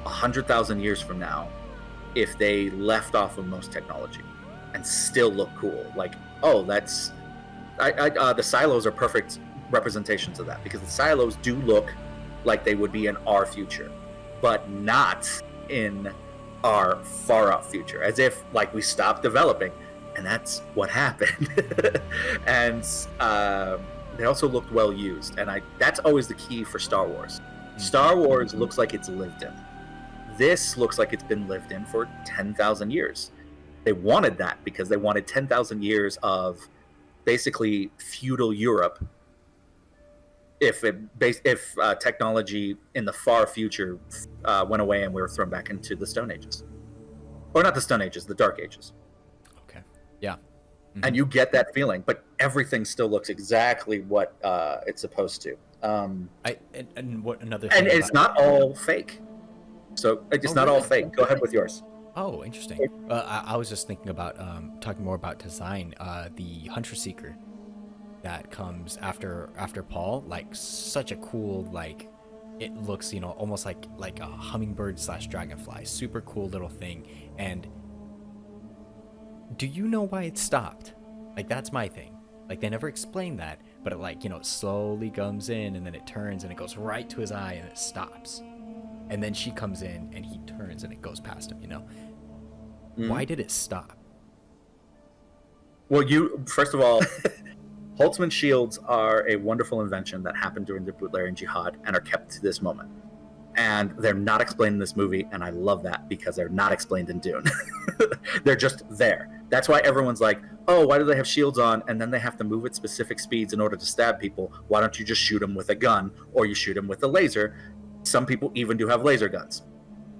100,000 years from now, if they left off of most technology and still look cool. Like, oh, that's the silos are perfect representations of that, because the silos do look like they would be in our future, but not in our far off future, as if like we stopped developing, and that's what happened. And they also looked well used, and that's always the key for Star Wars. Star Wars looks like it's lived in. This looks like it's been lived in for 10,000 years. They wanted that because they wanted 10,000 years of basically feudal Europe. If technology in the far future went away and we were thrown back into the Stone Ages. or not the Stone Ages, the Dark Ages. Okay. Yeah. And you get that feeling, but everything still looks exactly what it's supposed to. And what another And thing it's not all fake. So it's not all fake. Go ahead with yours. Oh, interesting. I was just thinking about talking more about design. The Hunter Seeker that comes after Paul, like such a cool, like it looks, you know, almost like a hummingbird / dragonfly. Super cool little thing. And do you know why it stopped? Like that's my thing. Like they never explained that, but it, like, you know, it slowly comes in and then it turns and it goes right to his eye and it stops. And then she comes in and he turns and it goes past him, you know. Why did it stop? Well, first of all, Holtzman shields are a wonderful invention that happened during the Butlerian Jihad and are kept to this moment. And they're not explained in this movie, and I love that because they're not explained in Dune. They're just there. That's why everyone's like, oh, why do they have shields on and then they have to move at specific speeds in order to stab people? Why don't you just shoot them with a gun or you shoot them with a laser? Some people even do have laser guns.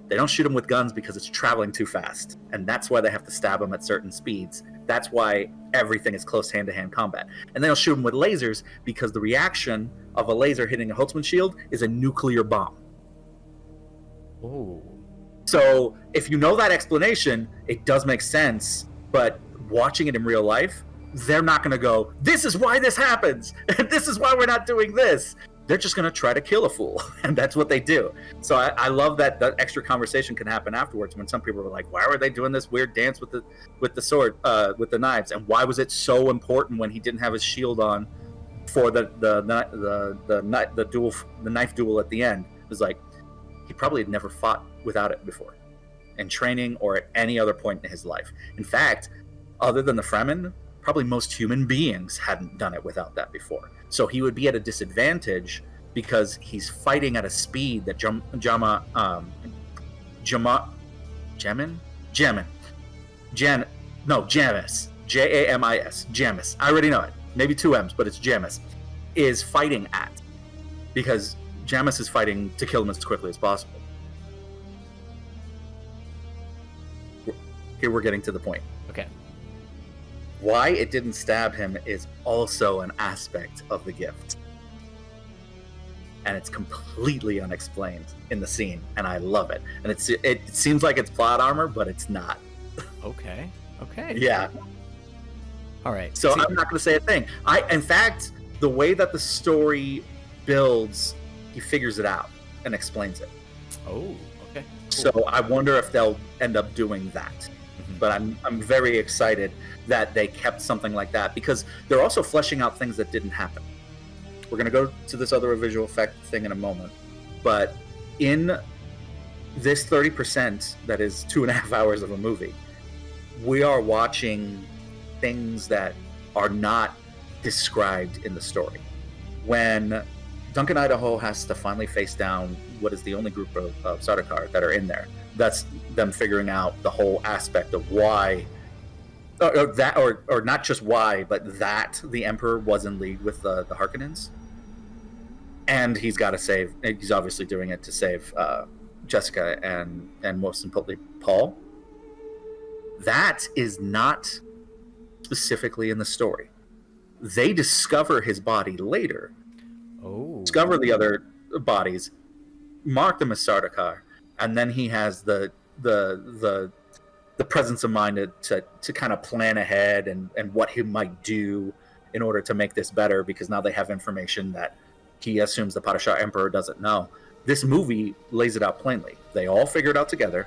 They don't shoot them with guns because it's traveling too fast, and that's why they have to stab them at certain speeds. That's why everything is close hand-to-hand combat. And they don't shoot them with lasers because the reaction of a laser hitting a Holtzman shield is a nuclear bomb. Oh. So if you know that explanation, it does make sense, but watching it in real life, they're not going to go, this is why this happens, and this is why we're not doing this. They're just going to try to kill a fool, and that's what they do. So I love that extra conversation can happen afterwards when some people are like, why were they doing this weird dance with the sword, with the knives, and why was it so important when he didn't have his shield on for the knife duel at the end? It was like, he probably had never fought without it before in training or at any other point in his life. In fact, other than the Fremen, probably most human beings hadn't done it without that before. So he would be at a disadvantage because he's fighting at a speed that Jamis, Jamis, Jamis, I already know it, maybe 2 M's, but it's Jamis, is fighting at, because Jamis is fighting to kill him as quickly as possible. Here we're getting to the point. Okay. Why it didn't stab him is also an aspect of the gift. And it's completely unexplained in the scene, and I love it. And it seems like it's plot armor, but it's not. Okay. Yeah. All right. So I'm not going to say a thing. In fact, the way that the story builds, he figures it out and explains it. Oh, okay. Cool. So I wonder if they'll end up doing that. Mm-hmm. But I'm very excited that they kept something like that, because they're also fleshing out things that didn't happen. We're going to go to this other visual effect thing in a moment. But in this 30% that is 2.5 hours of a movie, we are watching things that are not described in the story. When Duncan Idaho has to finally face down what is the only group of Sardaukar that are in there, that's them figuring out the whole aspect of why, or not just why, but that the Emperor was in league with the Harkonnens. And he's obviously doing it to save Jessica and most importantly, Paul. That is not specifically in the story. They discover his body later. Oh. Discover the other bodies, mark them as Sardaukar, and then he has the presence of mind to kind of plan ahead and what he might do in order to make this better, because now they have information that he assumes the Padishah Emperor doesn't know. This movie lays it out plainly. They all figure it out together,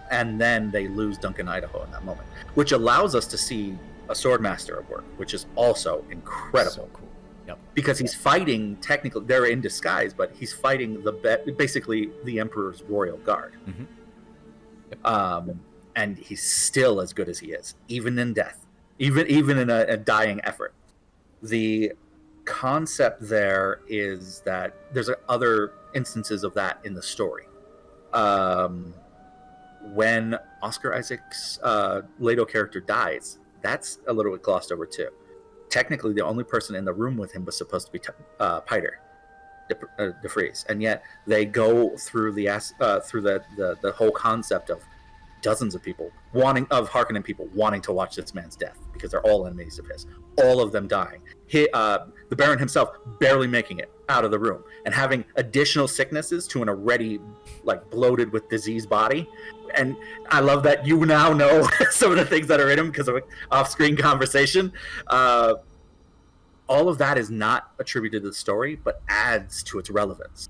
and then they lose Duncan Idaho in that moment, which allows us to see a Swordmaster at work, which is also incredible. So cool. Yep. Because he's fighting, technically, they're in disguise, but he's fighting basically the Emperor's royal guard. Mm-hmm. Yep. And he's still as good as he is, even in death, even in a dying effort. The concept there is that there's other instances of that in the story. When Oscar Isaac's Leto character dies, that's a little bit glossed over too. Technically, the only person in the room with him was supposed to be Piter DeFries, and yet they go through the whole concept of dozens of people Harkonnen people wanting to watch this man's death because they're all enemies of his. All of them dying. The Baron himself barely making it out of the room and having additional sicknesses to an already like bloated with disease body. And I love that you now know some of the things that are in him because of an off-screen conversation. All of that is not attributed to the story, but adds to its relevance.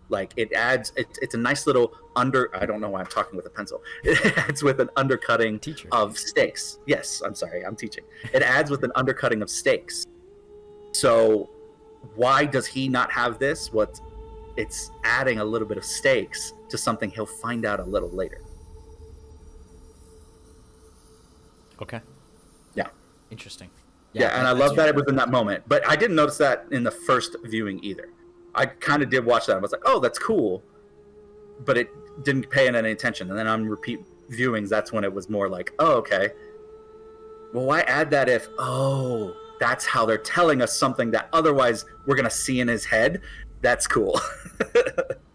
Like it adds, it's a nice little I don't know why I'm talking with a pencil. It adds with an undercutting of stakes. Yes, I'm sorry, I'm teaching. It adds with an undercutting of stakes. So why does he not have this? It's adding a little bit of stakes to something he'll find out a little later. Okay. Yeah. Interesting. Yeah, and I love that it was in that moment. But I didn't notice that in the first viewing either. I kind of did watch that. I was like, oh, that's cool. But it didn't pay any attention. And then on repeat viewings, that's when it was more like, oh, okay. Well, why add that if, that's how they're telling us something that otherwise we're going to see in his head? That's cool.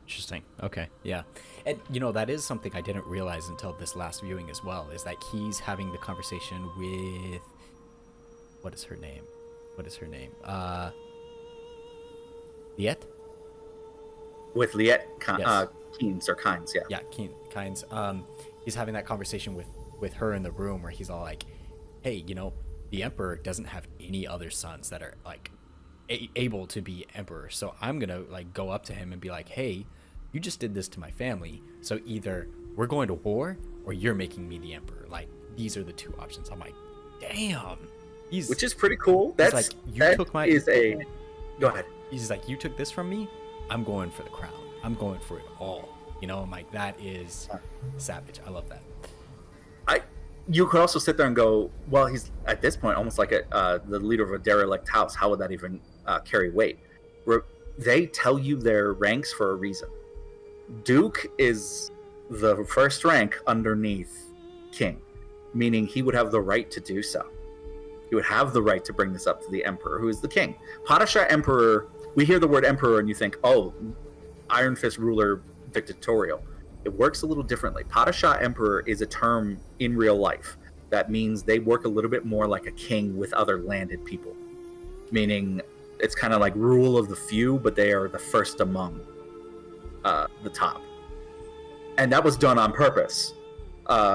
Interesting. Okay. Yeah. And, that is something I didn't realize until this last viewing as well, is that he's having the conversation with... What is her name? Liet? With Liet Yes. Keynes or Kynes, yeah. Yeah, Kynes. He's having that conversation with her in the room where he's all like, hey, the Emperor doesn't have any other sons that are like able to be Emperor. So I'm going to like go up to him and be like, hey, you just did this to my family. So either we're going to war or you're making me the Emperor. Like, these are the two options. I'm like, damn. Which is pretty cool. That's like, go ahead. He's like, you took this from me, I'm going for the crown. I'm going for it all. I'm like, that is savage. I love that. You could also sit there and go, well, he's at this point almost like the leader of a derelict house. How would that even carry weight? They tell you their ranks for a reason. Duke is the first rank underneath King, meaning he would have the right to do so. He would have the right to bring this up to the Emperor, who is the king. Padishah Emperor, we hear the word Emperor and you think, oh, Iron Fist ruler, dictatorial. It works a little differently. Padishah Emperor is a term in real life that means they work a little bit more like a king with other landed people. Meaning it's kind of like rule of the few, but they are the first among the top. And that was done on purpose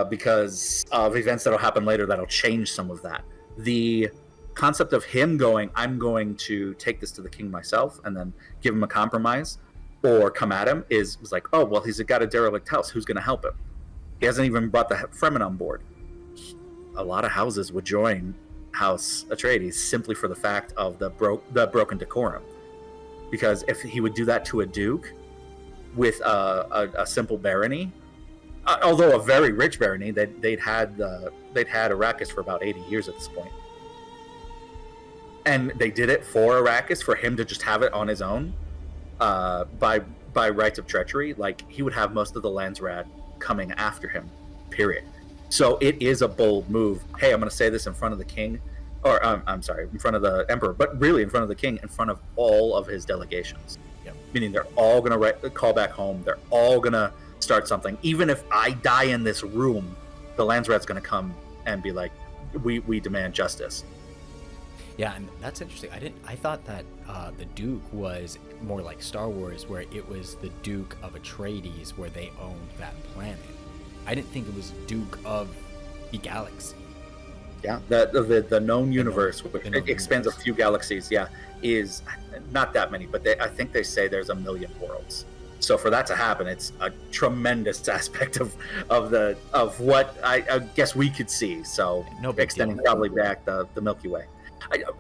because of events that'll happen later that'll change some of that. The concept of him going, I'm going to take this to the king myself and then give him a compromise or come at him was like, oh, well, he's got a derelict house. Who's going to help him? He hasn't even brought the Fremen on board. A lot of houses would join House Atreides simply for the fact of the broken decorum. Because if he would do that to a duke with a simple barony, although a very rich barony, they'd had Arrakis for about 80 years at this point. And they did it for Arrakis, for him to just have it on his own, by rights of treachery. Like, he would have most of the Landsraad coming after him, period. So it is a bold move. Hey, I'm going to say this in front of the king, or I'm sorry, in front of the Emperor, but really in front of the king, in front of all of his delegations. Yep. Meaning they're all going to call back home. They're all going to start something. Even if I die in this room, the Landsraad's going to come and be like, we demand justice. Yeah, and that's interesting. I thought that the Duke was more like Star Wars, where it was the Duke of Atreides, where they owned that planet. I didn't think it was Duke of the galaxy. Yeah, the known universe, which expands a few galaxies, is not that many, but I think they say there's 1 million worlds. So for that to happen, it's a tremendous aspect of what I guess we could see. So extending probably back the Milky Way.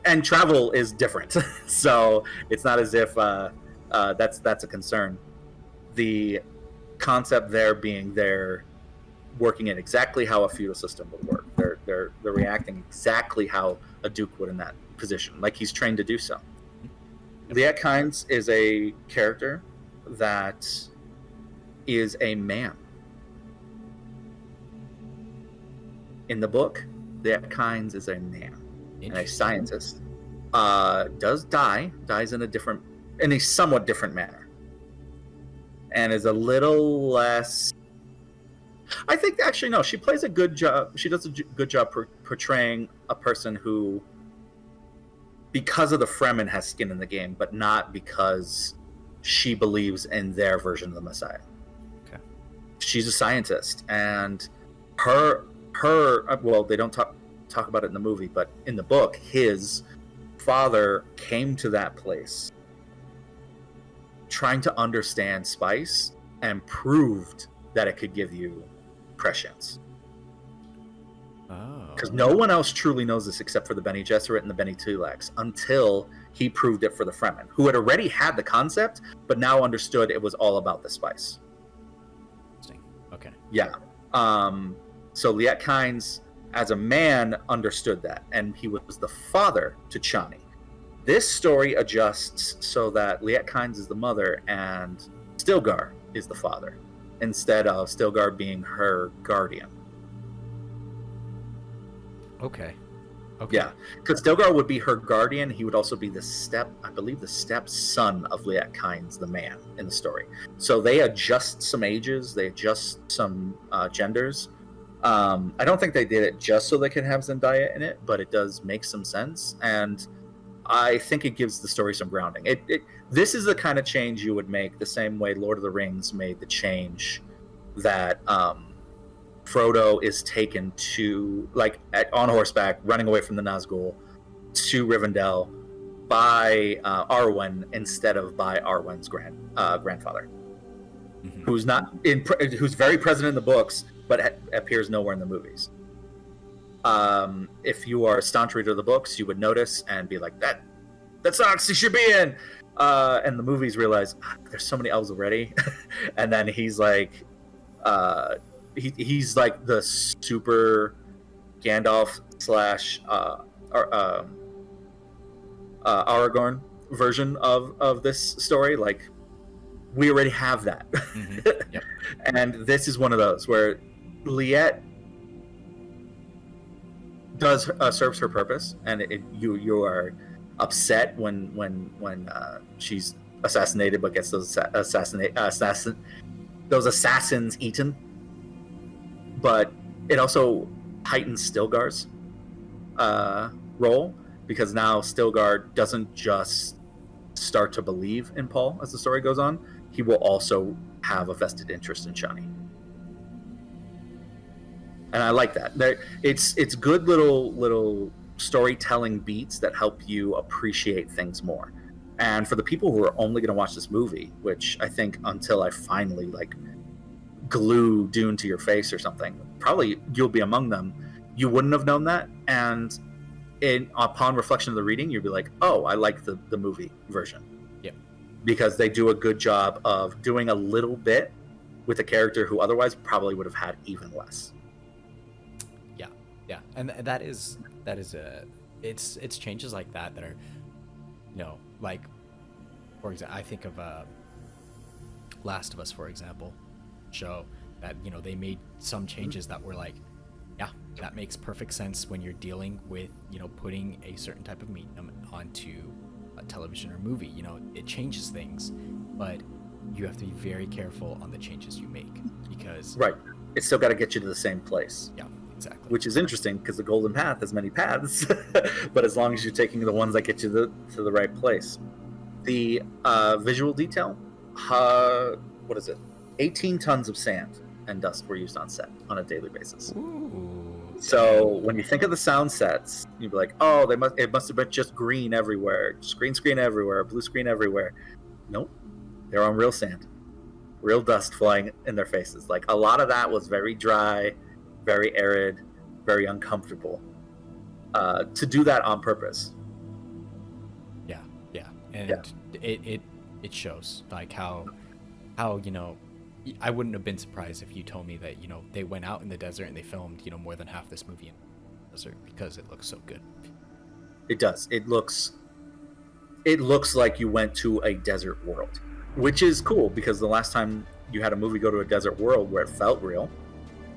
And travel is different, so it's not as if that's a concern. The concept there being they're working in exactly how a feudal system would work. They're reacting exactly how a duke would in that position, like he's trained to do so. Liet Kynes is a character that is a man. In the book, Liet Kynes is a man. And a scientist, dies in a somewhat different manner, and is a little less, I think actually no, she plays a good job. She does a good job portraying a person who, because of the Fremen, has skin in the game, but not because she believes in their version of the Messiah. Okay. She's a scientist, and her well, they don't talk about it in the movie, but in the book, his father came to that place trying to understand spice and proved that it could give you prescience. Oh. Because no one else truly knows this except for the Bene Gesserit and the Bene Tulax until he proved it for the Fremen, who had already had the concept, but now understood it was all about the spice. Interesting. Okay. Yeah. So Liet Kynes, as a man, understood that, and he was the father to Chani. This story adjusts so that Liet Kynes is the mother and Stilgar is the father, instead of Stilgar being her guardian. Okay. Yeah, because Stilgar would be her guardian. He would also be the stepson of Liet Kynes, the man, in the story. So they adjust some ages, they adjust some genders. I don't think they did it just so they could have Zendaya in it, but it does make some sense, and I think it gives the story some grounding. This is the kind of change you would make the same way Lord of the Rings made the change that Frodo is taken to, on horseback, running away from the Nazgul to Rivendell by Arwen instead of by Arwen's grandfather, Mm-hmm. who's very present in the books but appears nowhere in the movies. If you are a staunch reader of the books, you would notice and be like, that sucks, he should be in. And the movies realize, there's so many elves already. And then he's like, he's like the super Gandalf / Aragorn version of this story. Like, we already have that. Mm-hmm. Yep. And this is one of those where Liet does serves her purpose, and you are upset when she's assassinated, but gets those assassins eaten. But it also heightens Stilgar's role, because now Stilgar doesn't just start to believe in Paul as the story goes on; he will also have a vested interest in Chani. And I like that. It's good little storytelling beats that help you appreciate things more. And for the people who are only going to watch this movie, which I think until I finally glue Dune to your face or something, probably you'll be among them. You wouldn't have known that, and upon reflection of the reading, you'd be like, "Oh, I like the movie version." Yep. Because they do a good job of doing a little bit with a character who otherwise probably would have had even less. Yeah, and that is it's changes like that are, like, for example, I think of Last of Us, for example, show that they made some changes that were like, yeah, that makes perfect sense when you're dealing with putting a certain type of medium onto a television or movie. It changes things, but you have to be very careful on the changes you make, because right, it's still got to get you to the same place. Yeah. Exactly. Which is interesting, because the golden path has many paths, but as long as you're taking the ones that get you to the right place. The visual detail, what is it? 18 tons of sand and dust were used on set on a daily basis. Ooh, so when you think of the sound sets, you'd be like, oh, it must have been just green everywhere, just green screen everywhere, blue screen everywhere. Nope, they're on real sand, real dust flying in their faces. Like, a lot of that was very dry, very arid, very uncomfortable, to do that on purpose. Yeah, and yeah. It shows, like, how I wouldn't have been surprised if you told me that they went out in the desert and they filmed more than half this movie in the desert, because it looks so good. It does. It looks like you went to a desert world, which is cool, because the last time you had a movie go to a desert world where it felt real,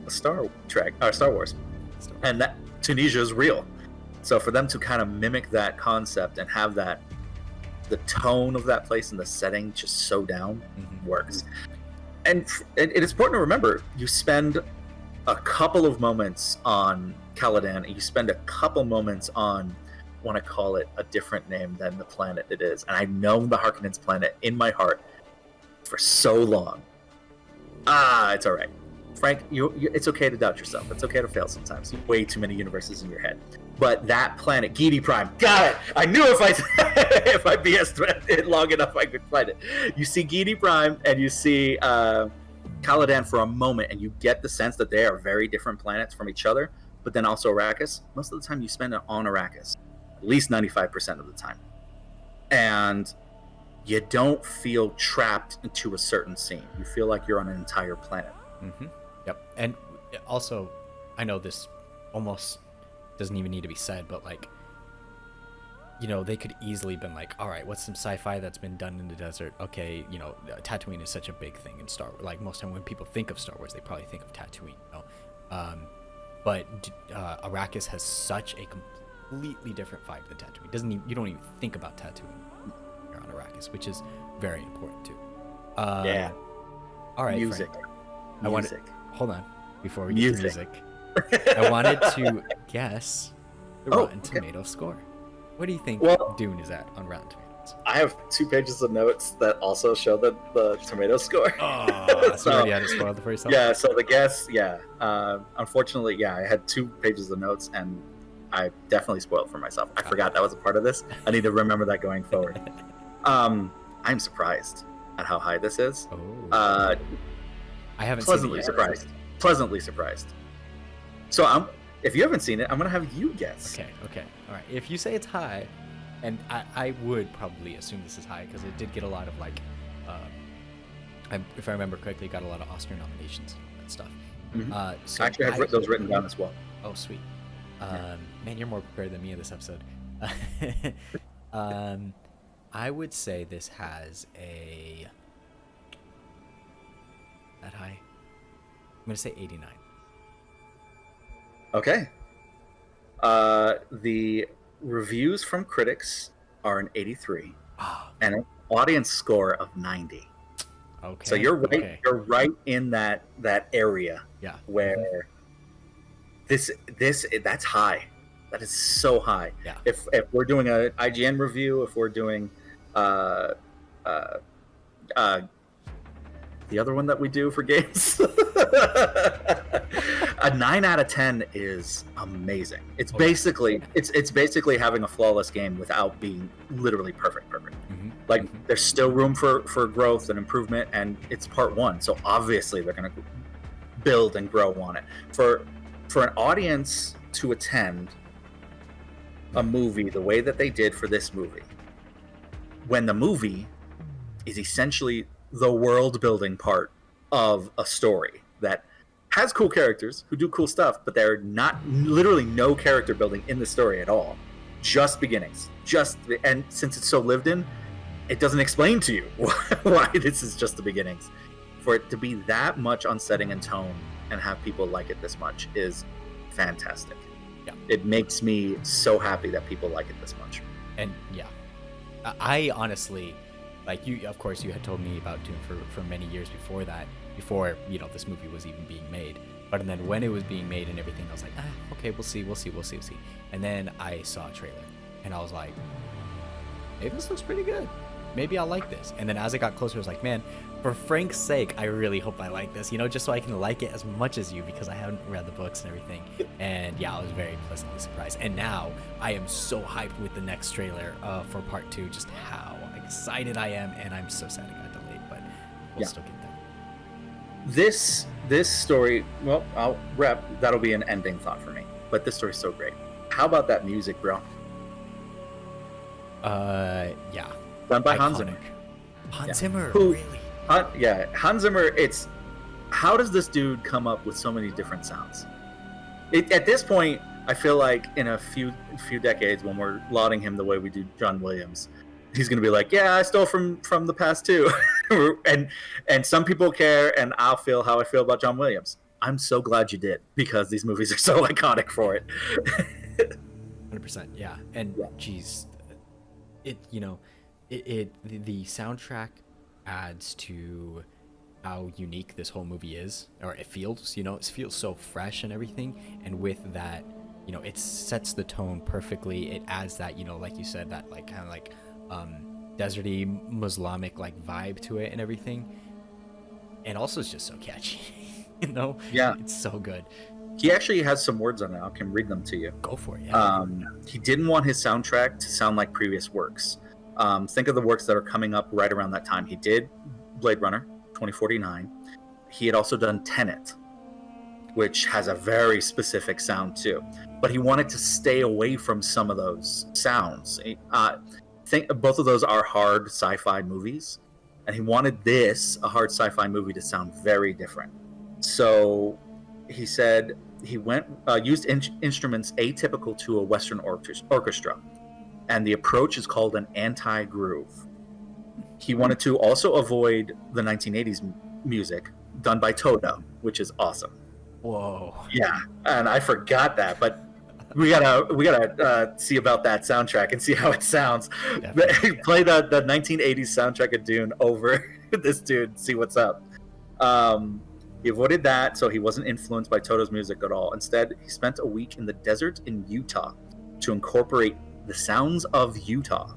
Star Wars, and that Tunisia is real. So for them to kind of mimic that concept and have that, the tone of that place and the setting just so down, works. And it is important to remember, you spend a couple of moments on Caladan, and you spend a couple moments on, I want to call it a different name than the planet it is. And I've known the Harkonnens planet in my heart for so long. It's all right. Frank, it's okay to doubt yourself. It's okay to fail sometimes. You have way too many universes in your head. But that planet, Gidi Prime, got it! I knew if I BS'd it long enough, I could find it. You see Gidi Prime, and you see Caladan for a moment, and you get the sense that they are very different planets from each other, but then also Arrakis. Most of the time you spend it on Arrakis, at least 95% of the time. And you don't feel trapped into a certain scene. You feel like you're on an entire planet. Mm-hmm. Yep. And also, I know this almost doesn't even need to be said, but like, you know, they could easily been like, all right, what's some sci-fi that's been done in the desert? Okay, you know, Tatooine is such a big thing in Star Wars. Like, most time when people think of Star Wars, they probably think of Tatooine, you know? But Arrakis has such a completely different vibe than Tatooine. You don't even think about Tatooine when you're on Arrakis, which is very important too. Yeah. All right, Music. Frank. Hold on, before we get to music. I wanted to guess the Rotten Tomato score. What do you think Dune is at on Rotten Tomatoes? I have 2 pages of notes that also show the tomato score. Oh, so you already had it spoiled for yourself? Yeah, so the guess, unfortunately, I had 2 pages of notes, and I definitely spoiled for myself. I forgot that was a part of this. I need to remember that going forward. I'm surprised at how high this is. I haven't pleasantly seen it yet. Pleasantly surprised. So if you haven't seen it, I'm gonna have you guess. Okay, all right. If you say it's high, and I would probably assume this is high because it did get a lot of like, if I remember correctly, got a lot of Oscar nominations and stuff. Mm-hmm. So actually, I have those written down as well. Oh, sweet. Man, you're more prepared than me in this episode. I would say this has that high. I'm gonna say 89. Okay. The reviews from critics are an 83, and an audience score of 90. Okay. So you're right. Okay. You're right in that area. Yeah. Where that's high. That is so high. Yeah. If we're doing an IGN review, if we're doing the other one that we do for games, a 9 out of 10 is amazing. It's basically it's basically having a flawless game without being literally perfect. Mm-hmm. Like there's still room for growth and improvement, and it's part 1, so obviously they're going to build and grow on it. For an audience to attend a movie the way that they did for this movie, when the movie is essentially the world building part of a story that has cool characters who do cool stuff, but they're not literally no character building in the story at all. Just beginnings. And since it's so lived in, it doesn't explain to you why this is just the beginnings. For it to be that much on setting and tone and have people like it this much is fantastic. Yeah. It makes me so happy that people like it this much. And yeah, I honestly, like you, of course, you had told me about Dune for many years before that, before, you know, this movie was even being made. But then when it was being made and everything, I was like, okay, we'll see. And then I saw a trailer and I was like, hey, this looks pretty good. Maybe I'll like this. And then as it got closer, I was like, man, for Frank's sake, I really hope I like this, you know, just so I can like it as much as you, because I haven't read the books and everything. And yeah, I was very pleasantly surprised. And now I am so hyped with the next trailer for part 2, just how excited I am. And I'm so sad it got delayed, but we'll still get there. This story, well, I'll wrap, that'll be an ending thought for me, but this story's so great. How about that music, bro? Yeah. Done by Hans Zimmer. Hans Zimmer, really? Hans Zimmer, it's, how does this dude come up with so many different sounds? At this point, I feel like in a few decades, when we're lauding him the way we do John Williams, he's going to be like, yeah, I stole from the past too. and some people care, and I'll feel how I feel about John Williams. I'm so glad you did, because these movies are so iconic for it. 100%, yeah. And geez, it, you know, the soundtrack adds to how unique this whole movie is, or it feels. It feels so fresh and everything. And with that, it sets the tone perfectly. It adds that, like you said, that like kind of like deserty Muslimic like vibe to it and everything. And also, it's just so catchy. Yeah, It's so good. he actually has some words on it. I can read them to you. Go for it. Yeah. He didn't want his soundtrack to sound like previous works. Think of the works that are coming up right around that time. He did Blade Runner 2049. He had also done Tenet, which has a very specific sound too. But he wanted to stay away from some of those sounds. Think both of those are hard sci-fi movies, and he wanted this, a hard sci-fi movie, to sound very different. So he said he used instruments atypical to a Western orchestra, and the approach is called an anti-groove. He wanted to also avoid the 1980s music done by Toto, which is awesome. Whoa. Yeah, and I forgot that, but we gotta see about that soundtrack and see how it sounds. Play the 1980s soundtrack of Dune over this dude, see what's up. He avoided that, so he wasn't influenced by Toto's music at all. Instead, he spent a week in the desert in Utah to incorporate the sounds of Utah,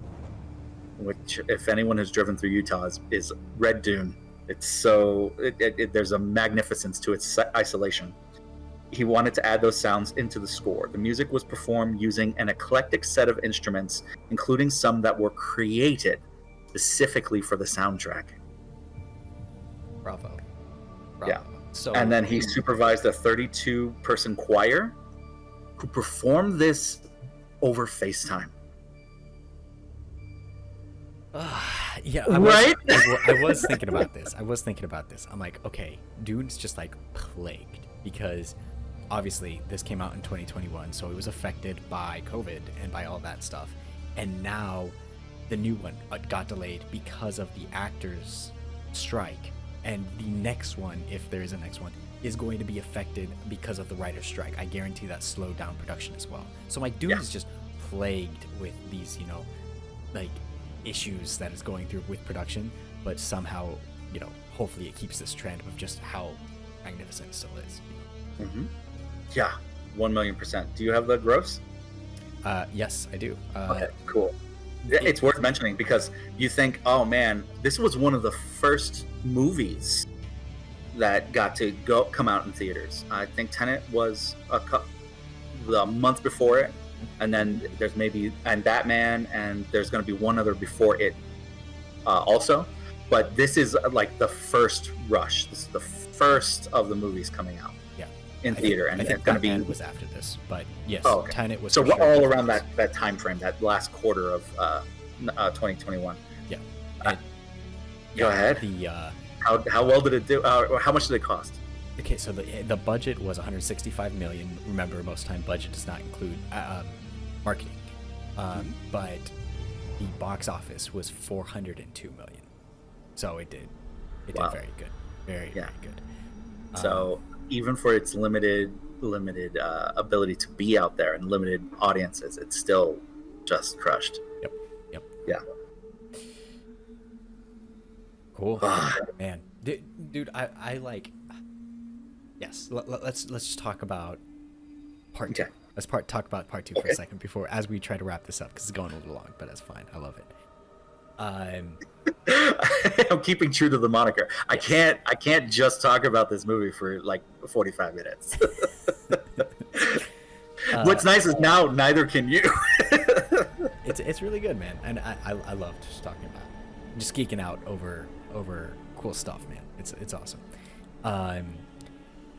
which, if anyone has driven through Utah, is Red Dune. It's so there's a magnificence to its isolation. He wanted to add those sounds into the score. The music was performed using an eclectic set of instruments, including some that were created specifically for the soundtrack. Bravo. Yeah. And then he supervised a 32-person choir who performed this over FaceTime. Yeah, right? I was thinking about this. I'm like, okay, Dune's just like plagued because obviously this came out in 2021, so it was affected by COVID and by all that stuff. And now the new one got delayed because of the actors' strike. And the next one, if there is a next one, is going to be affected because of the writer's strike. I guarantee that slowed down production as well. So like Dune is just plagued with these, like issues that is going through with production, but somehow, hopefully it keeps this trend of just how magnificent it still is. Mm-hmm. Yeah, 1,000,000%. Do you have the gross? Yes, I do. Okay, cool. It's worth mentioning because you think, oh man, this was one of the first movies that got to come out in theaters. I think Tenet was a month before it, and then there's Batman, and there's going to be one other before it also. But this is like the first rush. This is the first of the movies coming out. In theater, and it's going to be was after this, but yes, Tenet was so we're all around that time frame, that last quarter of 2021. Yeah. Go ahead. How well did it do? Or how much did it cost? Okay, so the budget was 165 million. Remember, most time budget does not include marketing, but the box office was 402 million. So it did very good, very good. So even for its limited ability to be out there and limited audiences, it's still just crushed. Yep. Yeah. Cool. Man, dude, I like. Yes, let's just talk about part two. Okay. Let's talk about part two for a second as we try to wrap this up because it's going a little long, but that's fine. I love it. I'm keeping true to the moniker. I can't just talk about this movie for like 45 minutes. What's nice is now neither can you. It's really good, man, and I love just talking about it. Just geeking out over cool stuff, man. It's awesome.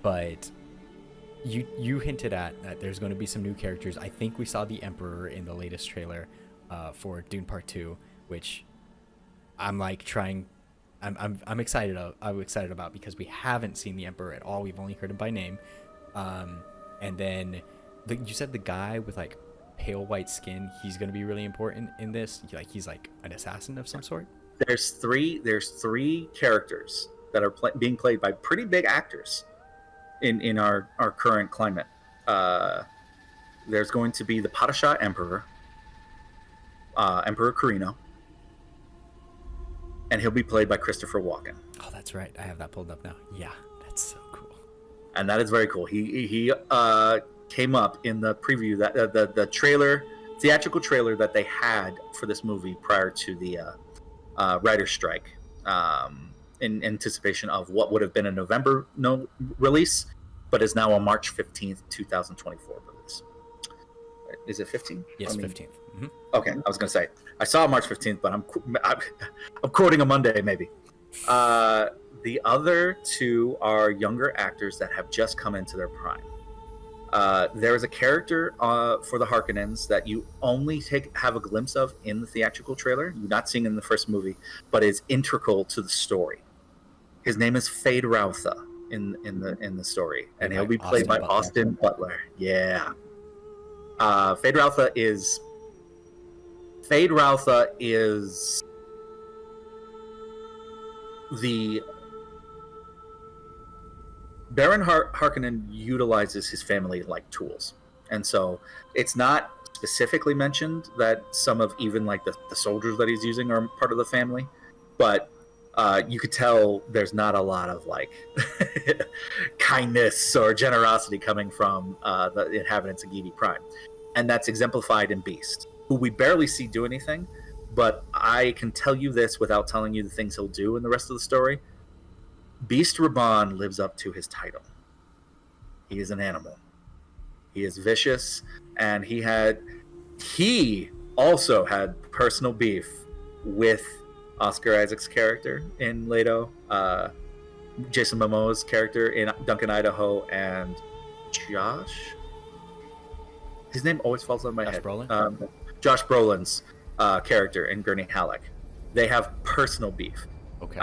But you hinted at that there's going to be some new characters. I think we saw the Emperor in the latest trailer for Dune Part 2, which I'm excited about because we haven't seen the Emperor at all. We've only heard him by name. And then you said the guy with like pale white skin, he's going to be really important in this. Like he's like an assassin of some sort. There's three characters that are being played by pretty big actors in our current climate. There's going to be the Padishah Emperor, Emperor Carino. and he'll be played by Christopher Walken. Oh, that's right. I have that pulled up now. Yeah, that's so cool. And that is very cool. He came up in the preview that the trailer, theatrical trailer that they had for this movie prior to the writer's strike, in anticipation of what would have been a November release, but is now a March 15th, 2024 release. Is it 15th? Yes, 15th. Mm-hmm. Okay, I was going to say I saw March 15th, but I'm quoting a Monday maybe. The other two are younger actors that have just come into their prime. There is a character for the Harkonnens that you only have a glimpse of in the theatrical trailer. You're not seeing in the first movie, but is integral to the story. His name is Fade Rautha in the story, and he'll be played by Austin Butler. Yeah, Fade Rautha is the Baron Harkonnen utilizes his family like tools, and so it's not specifically mentioned that some of even like the soldiers that he's using are part of the family, but you could tell there's not a lot of like kindness or generosity coming from the inhabitants of Giedi Prime, and that's exemplified in Beast, who we barely see do anything, but I can tell you this without telling you the things he'll do in the rest of the story. Beast Raban lives up to his title. He is an animal. He is vicious, and he also had personal beef with Oscar Isaac's character in Leto, Jason Momoa's character in Duncan, Idaho, and Josh. His name always falls on my head. Brolin? Josh Brolin's character in Gurney Halleck. They have personal beef. Okay.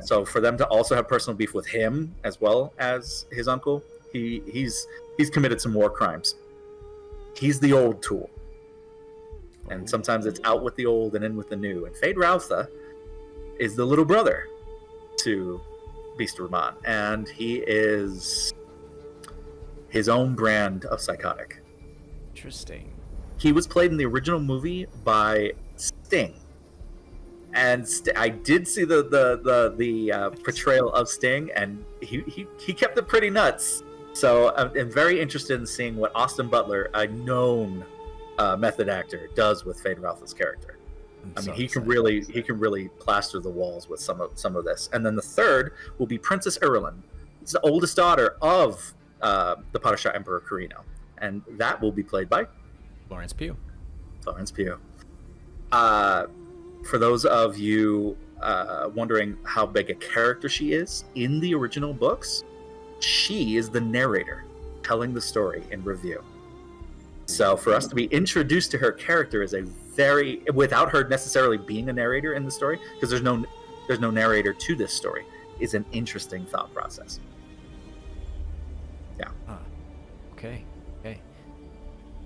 So for them to also have personal beef with him as well as his uncle, he's committed some war crimes. He's the old tool, and sometimes it's out with the old and in with the new. And Fade Rautha is the little brother to Beast Raban, and he is his own brand of psychotic. Interesting. He was played in the original movie by Sting. And I did see the portrayal of Sting, and he kept it pretty nuts. So I'm very interested in seeing what Austin Butler, a known method actor, does with Fade Rautha's character. He can really plaster the walls with some of this. And then the third will be Princess Irulan. It's the oldest daughter of the Padishah Emperor Carino, and that will be played by Florence Pugh. For those of you wondering how big a character she is, in the original books, she is the narrator telling the story in review. So for us to be introduced to her character is without her necessarily being a narrator in the story, because there's no narrator to this story, is an interesting thought process. Yeah. Okay.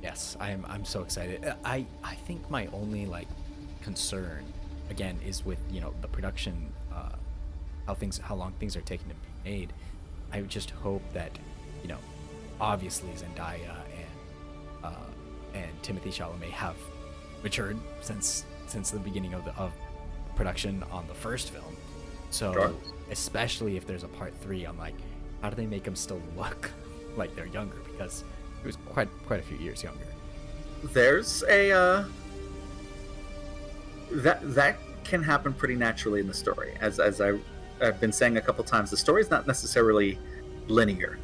Yes, I'm so excited. I think my only concern again is with the production, how long things are taking to be made. I just hope that obviously Zendaya and Timothée Chalamet have matured since the beginning of production on the first film. So sure. Especially if there's a part 3, I'm like, how do they make them still look like they're younger? Because it was quite a few years younger. There's a that can happen pretty naturally in the story. As I've been saying a couple times, the story is not necessarily linear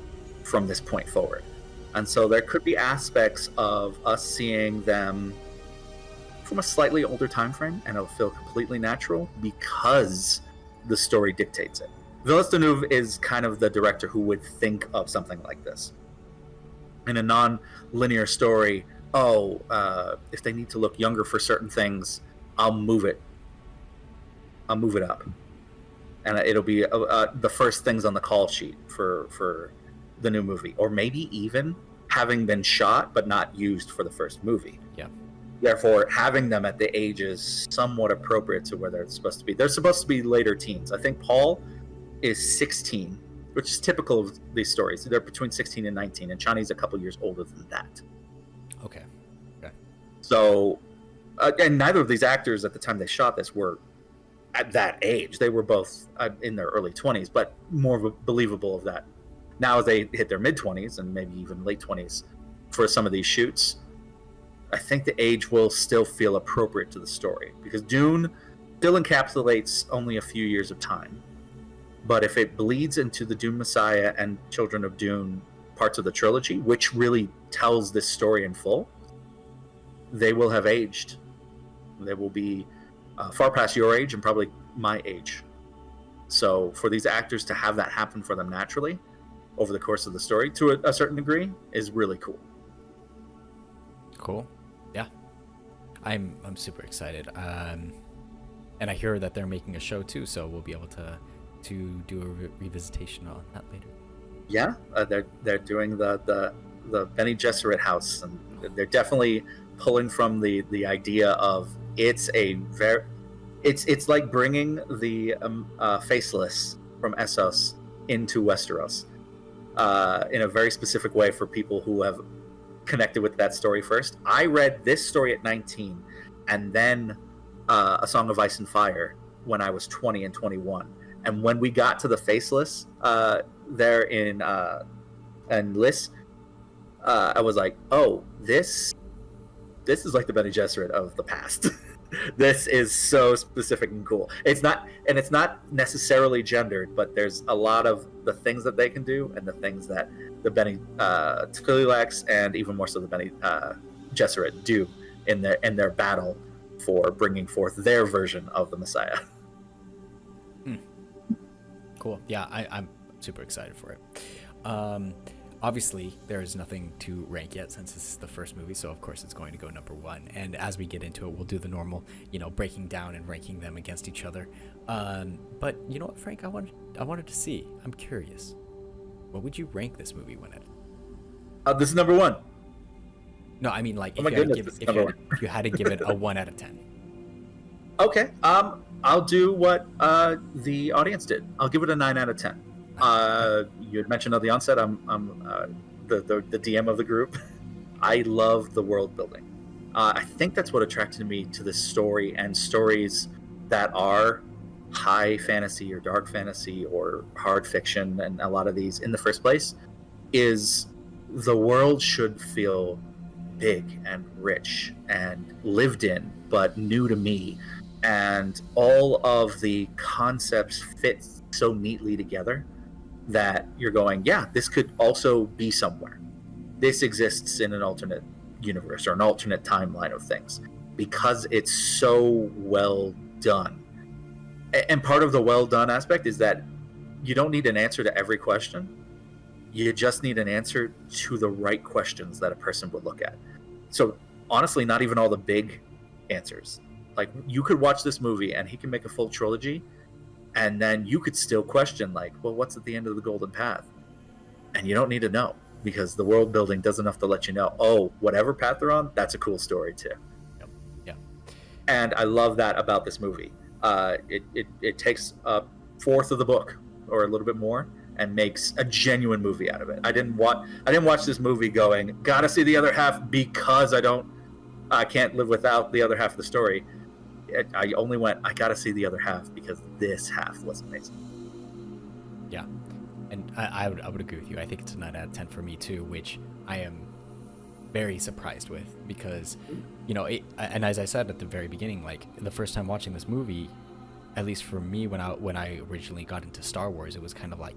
from this point forward, and so there could be aspects of us seeing them from a slightly older time frame, and it'll feel completely natural because the story dictates it. Villeneuve is kind of the director who would think of something like this in a non-linear story. If they need to look younger for certain things, I'll move it up, and it'll be the first things on the call sheet for the new movie, or maybe even having been shot but not used for the first movie. Yeah. Therefore, having them at the ages somewhat appropriate to where they're supposed to be. They're supposed to be later teens. I think Paul is 16, which is typical of these stories. They're between 16 and 19, and Chani's a couple years older than that. Okay. So, and neither of these actors at the time they shot this were at that age. They were both in their early 20s, but more believable of that. Now, as they hit their mid 20s and maybe even late 20s for some of these shoots, I think the age will still feel appropriate to the story, because Dune still encapsulates only a few years of time. But if it bleeds into the Dune Messiah and Children of Dune parts of the trilogy, which really tells this story in full, they will have aged. They will be far past your age and probably my age. So for these actors to have that happen for them naturally over the course of the story, to a certain degree, is really cool. Cool. Yeah. I'm super excited. And I hear that they're making a show too, so we'll be able to do a revisitation on that later. Yeah, they're doing the Bene Gesserit house, and they're definitely pulling from the idea of it's like bringing the Faceless from Essos into Westeros in a very specific way for people who have connected with that story first. I read this story at 19, and then A Song of Ice and Fire when I was 20 and 21. And when we got to the Faceless there in Lys, I was like, oh, this is like the Bene Gesserit of the past. This is so specific and cool. It's not necessarily gendered, but there's a lot of the things that they can do and the things that the Bene Tleilax and even more so the Bene Gesserit do in their battle for bringing forth their version of the Messiah. Cool. Yeah, I'm super excited for it. Obviously, there is nothing to rank yet since this is the first movie, so of course it's going to go number one. And as we get into it, we'll do the normal, breaking down and ranking them against each other. But you know what, Frank? I wanted to see. I'm curious. What would you rank this movie when it? This is number one. No, I mean like if you had to give it a 1 out of 10. Okay. I'll do what the audience did. I'll give it a 9 out of 10. You had mentioned at the onset, I'm the DM of the group. I love the world building. I think that's what attracted me to this story, and stories that are high fantasy or dark fantasy or hard fiction, and a lot of these in the first place, is the world should feel big and rich and lived in, but new to me. And all of the concepts fit so neatly together that you're going, yeah, this could also be somewhere. This exists in an alternate universe or an alternate timeline of things, because it's so well done. And part of the well done aspect is that you don't need an answer to every question. You just need an answer to the right questions that a person would look at. So honestly, not even all the big answers. Like, you could watch this movie and he can make a full trilogy, and then you could still question, like, well, what's at the end of the Golden Path? And you don't need to know, because the world building does enough to let you know, oh, whatever path they're on, that's a cool story too. Yep. Yeah. And I love that about this movie. It takes a fourth of the book or a little bit more and makes a genuine movie out of it. I didn't watch this movie going, gotta see the other half because I can't live without the other half of the story. I only went, I gotta see the other half because this half was amazing. Yeah, and I would agree with you. I think it's a 9 out of 10 for me too, which I am very surprised with, because and as I said at the very beginning, like, the first time watching this movie, at least for me, when I originally got into Star Wars, it was kind of like,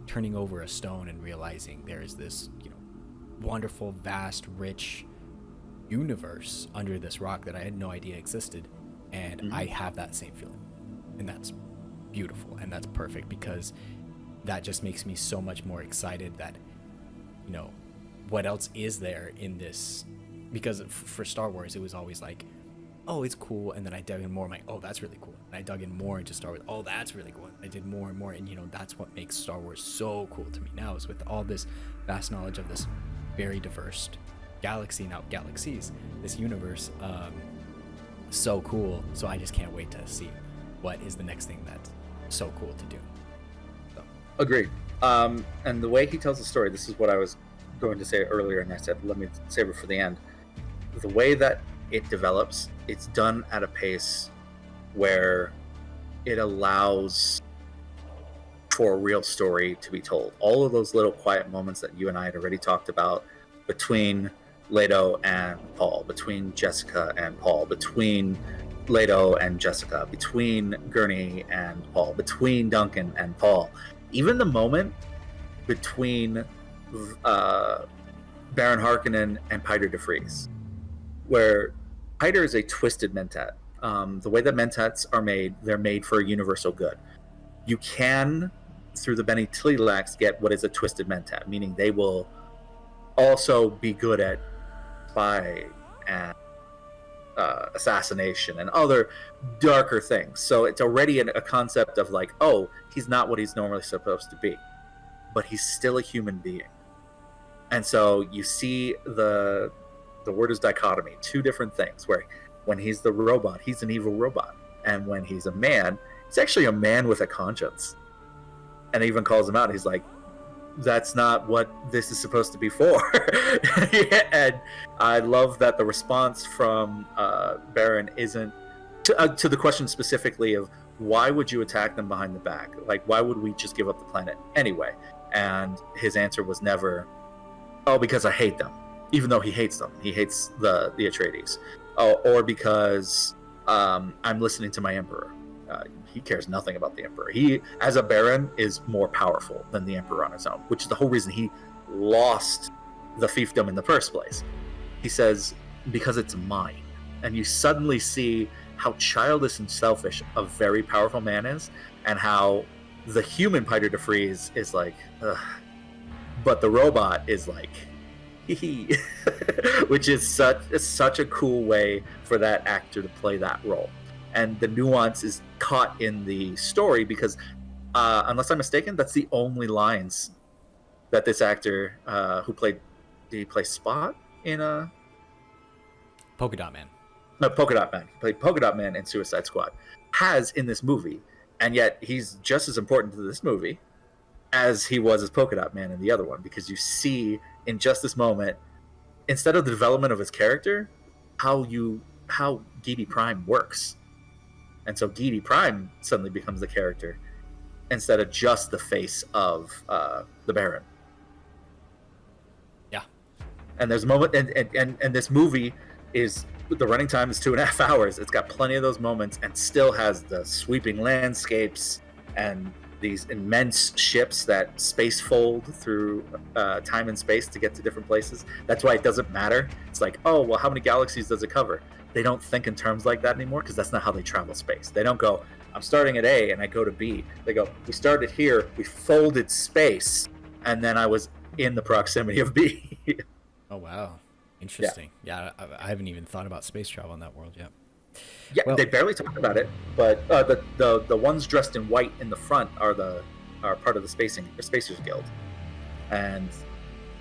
turning over a stone and realizing there is this wonderful, vast, rich universe under this rock that I had no idea existed. And I have that same feeling, and that's beautiful, and that's perfect, because that just makes me so much more excited that, what else is there in this? Because for Star Wars, it was always like, oh, it's cool, and then I dug in more, I'm like, oh, that's really cool, and I dug in more into Star Wars, oh, that's really cool, and I did more and more, and that's what makes Star Wars so cool to me now, is with all this vast knowledge of this very diverse galaxy, now galaxies, this universe. So cool. So I just can't wait to see what is the next thing that's so cool to do. So. Agreed. And the way he tells the story, this is what I was going to say earlier, and I said, let me save it for the end. The way that it develops, it's done at a pace where it allows for a real story to be told. All of those little quiet moments that you and I had already talked about between Leto and Paul, between Jessica and Paul, between Leto and Jessica, between Gurney and Paul, between Duncan and Paul. Even the moment between Baron Harkonnen and Piter de Vries, where Piter is a twisted mentat. The way that mentats are made, they're made for a universal good. You can, through the Bene Tleilax, get what is a twisted mentat, meaning they will also be good at spy and assassination and other darker things. So it's already a concept of like, oh, he's not what he's normally supposed to be, but he's still a human being. And so you see the word is dichotomy, two different things, where when he's the robot, he's an evil robot, and when he's a man, he's actually a man with a conscience. And he even calls him out. He's like, that's not what this is supposed to be for. And I love that the response from Baron isn't to the question specifically of why would you attack them behind the back? Like, why would we just give up the planet anyway? And his answer was never, oh, because I hate them, even though he hates them. He hates the Atreides. Oh, or because I'm listening to my emperor. He cares nothing about the emperor. He, as a baron, is more powerful than the emperor on his own, which is the whole reason he lost the fiefdom in the first place. He says, because it's mine. And you suddenly see how childish and selfish a very powerful man is, and how the human Piter de Vries is like, ugh. But the robot is like, hee which is such a cool way for that actor to play that role. And the nuance is caught in the story because, unless I'm mistaken, that's the only lines that this actor who played, did he play Spot in a Polka Dot Man? No, Polka Dot Man. He played Polka Dot Man in Suicide Squad. Has in this movie, and yet he's just as important to this movie as he was as Polka Dot Man in the other one, because you see in just this moment, instead of the development of his character, how Gidi Prime works. And so Gidi Prime suddenly becomes the character instead of just the face of the Baron. Yeah. And there's a moment, and this movie is, the running time is 2.5 hours. It's got plenty of those moments and still has the sweeping landscapes and these immense ships that space fold through time and space to get to different places. That's why it doesn't matter. It's like, oh, well, how many galaxies does it cover? They don't think in terms like that anymore, because that's not how they travel space. They don't go, I'm starting at A and I go to B. They go, we started here, we folded space, and then I was in the proximity of B. Oh, wow. Interesting. Yeah, I haven't even thought about space travel in that world yet. Yeah, well, they barely talk about it, but the ones dressed in white in the front are part of the Spacers Guild, and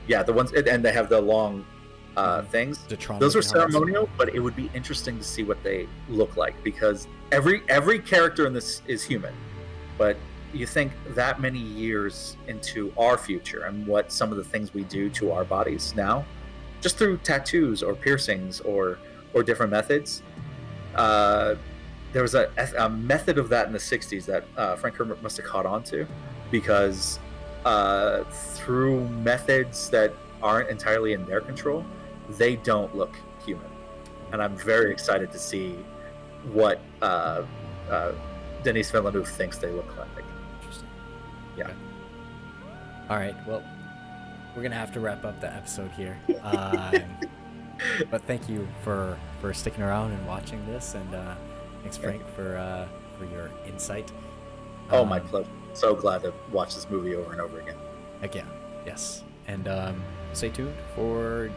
yeah, the ones, and they have the long things. Those are ceremonial, but it would be interesting to see what they look like, because every character in this is human, but you think that many years into our future and what some of the things we do to our bodies now, just through tattoos or piercings or different methods. There was a method of that in the 60s that Frank Herbert must have caught on to, because through methods that aren't entirely in their control, they don't look human. And I'm very excited to see what Denis Villeneuve thinks they look like. Interesting. Yeah. Okay. All right. Well, we're going to have to wrap up the episode here. But thank you for sticking around and watching this, and thanks, Frank, for your insight. Oh, my pleasure. So glad to watch this movie over and over again. Again, yes. And stay tuned for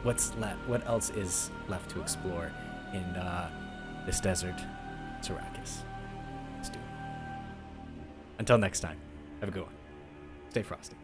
what else is left to explore in this desert, Arrakis. Let's do it. Until next time, have a good one. Stay frosty.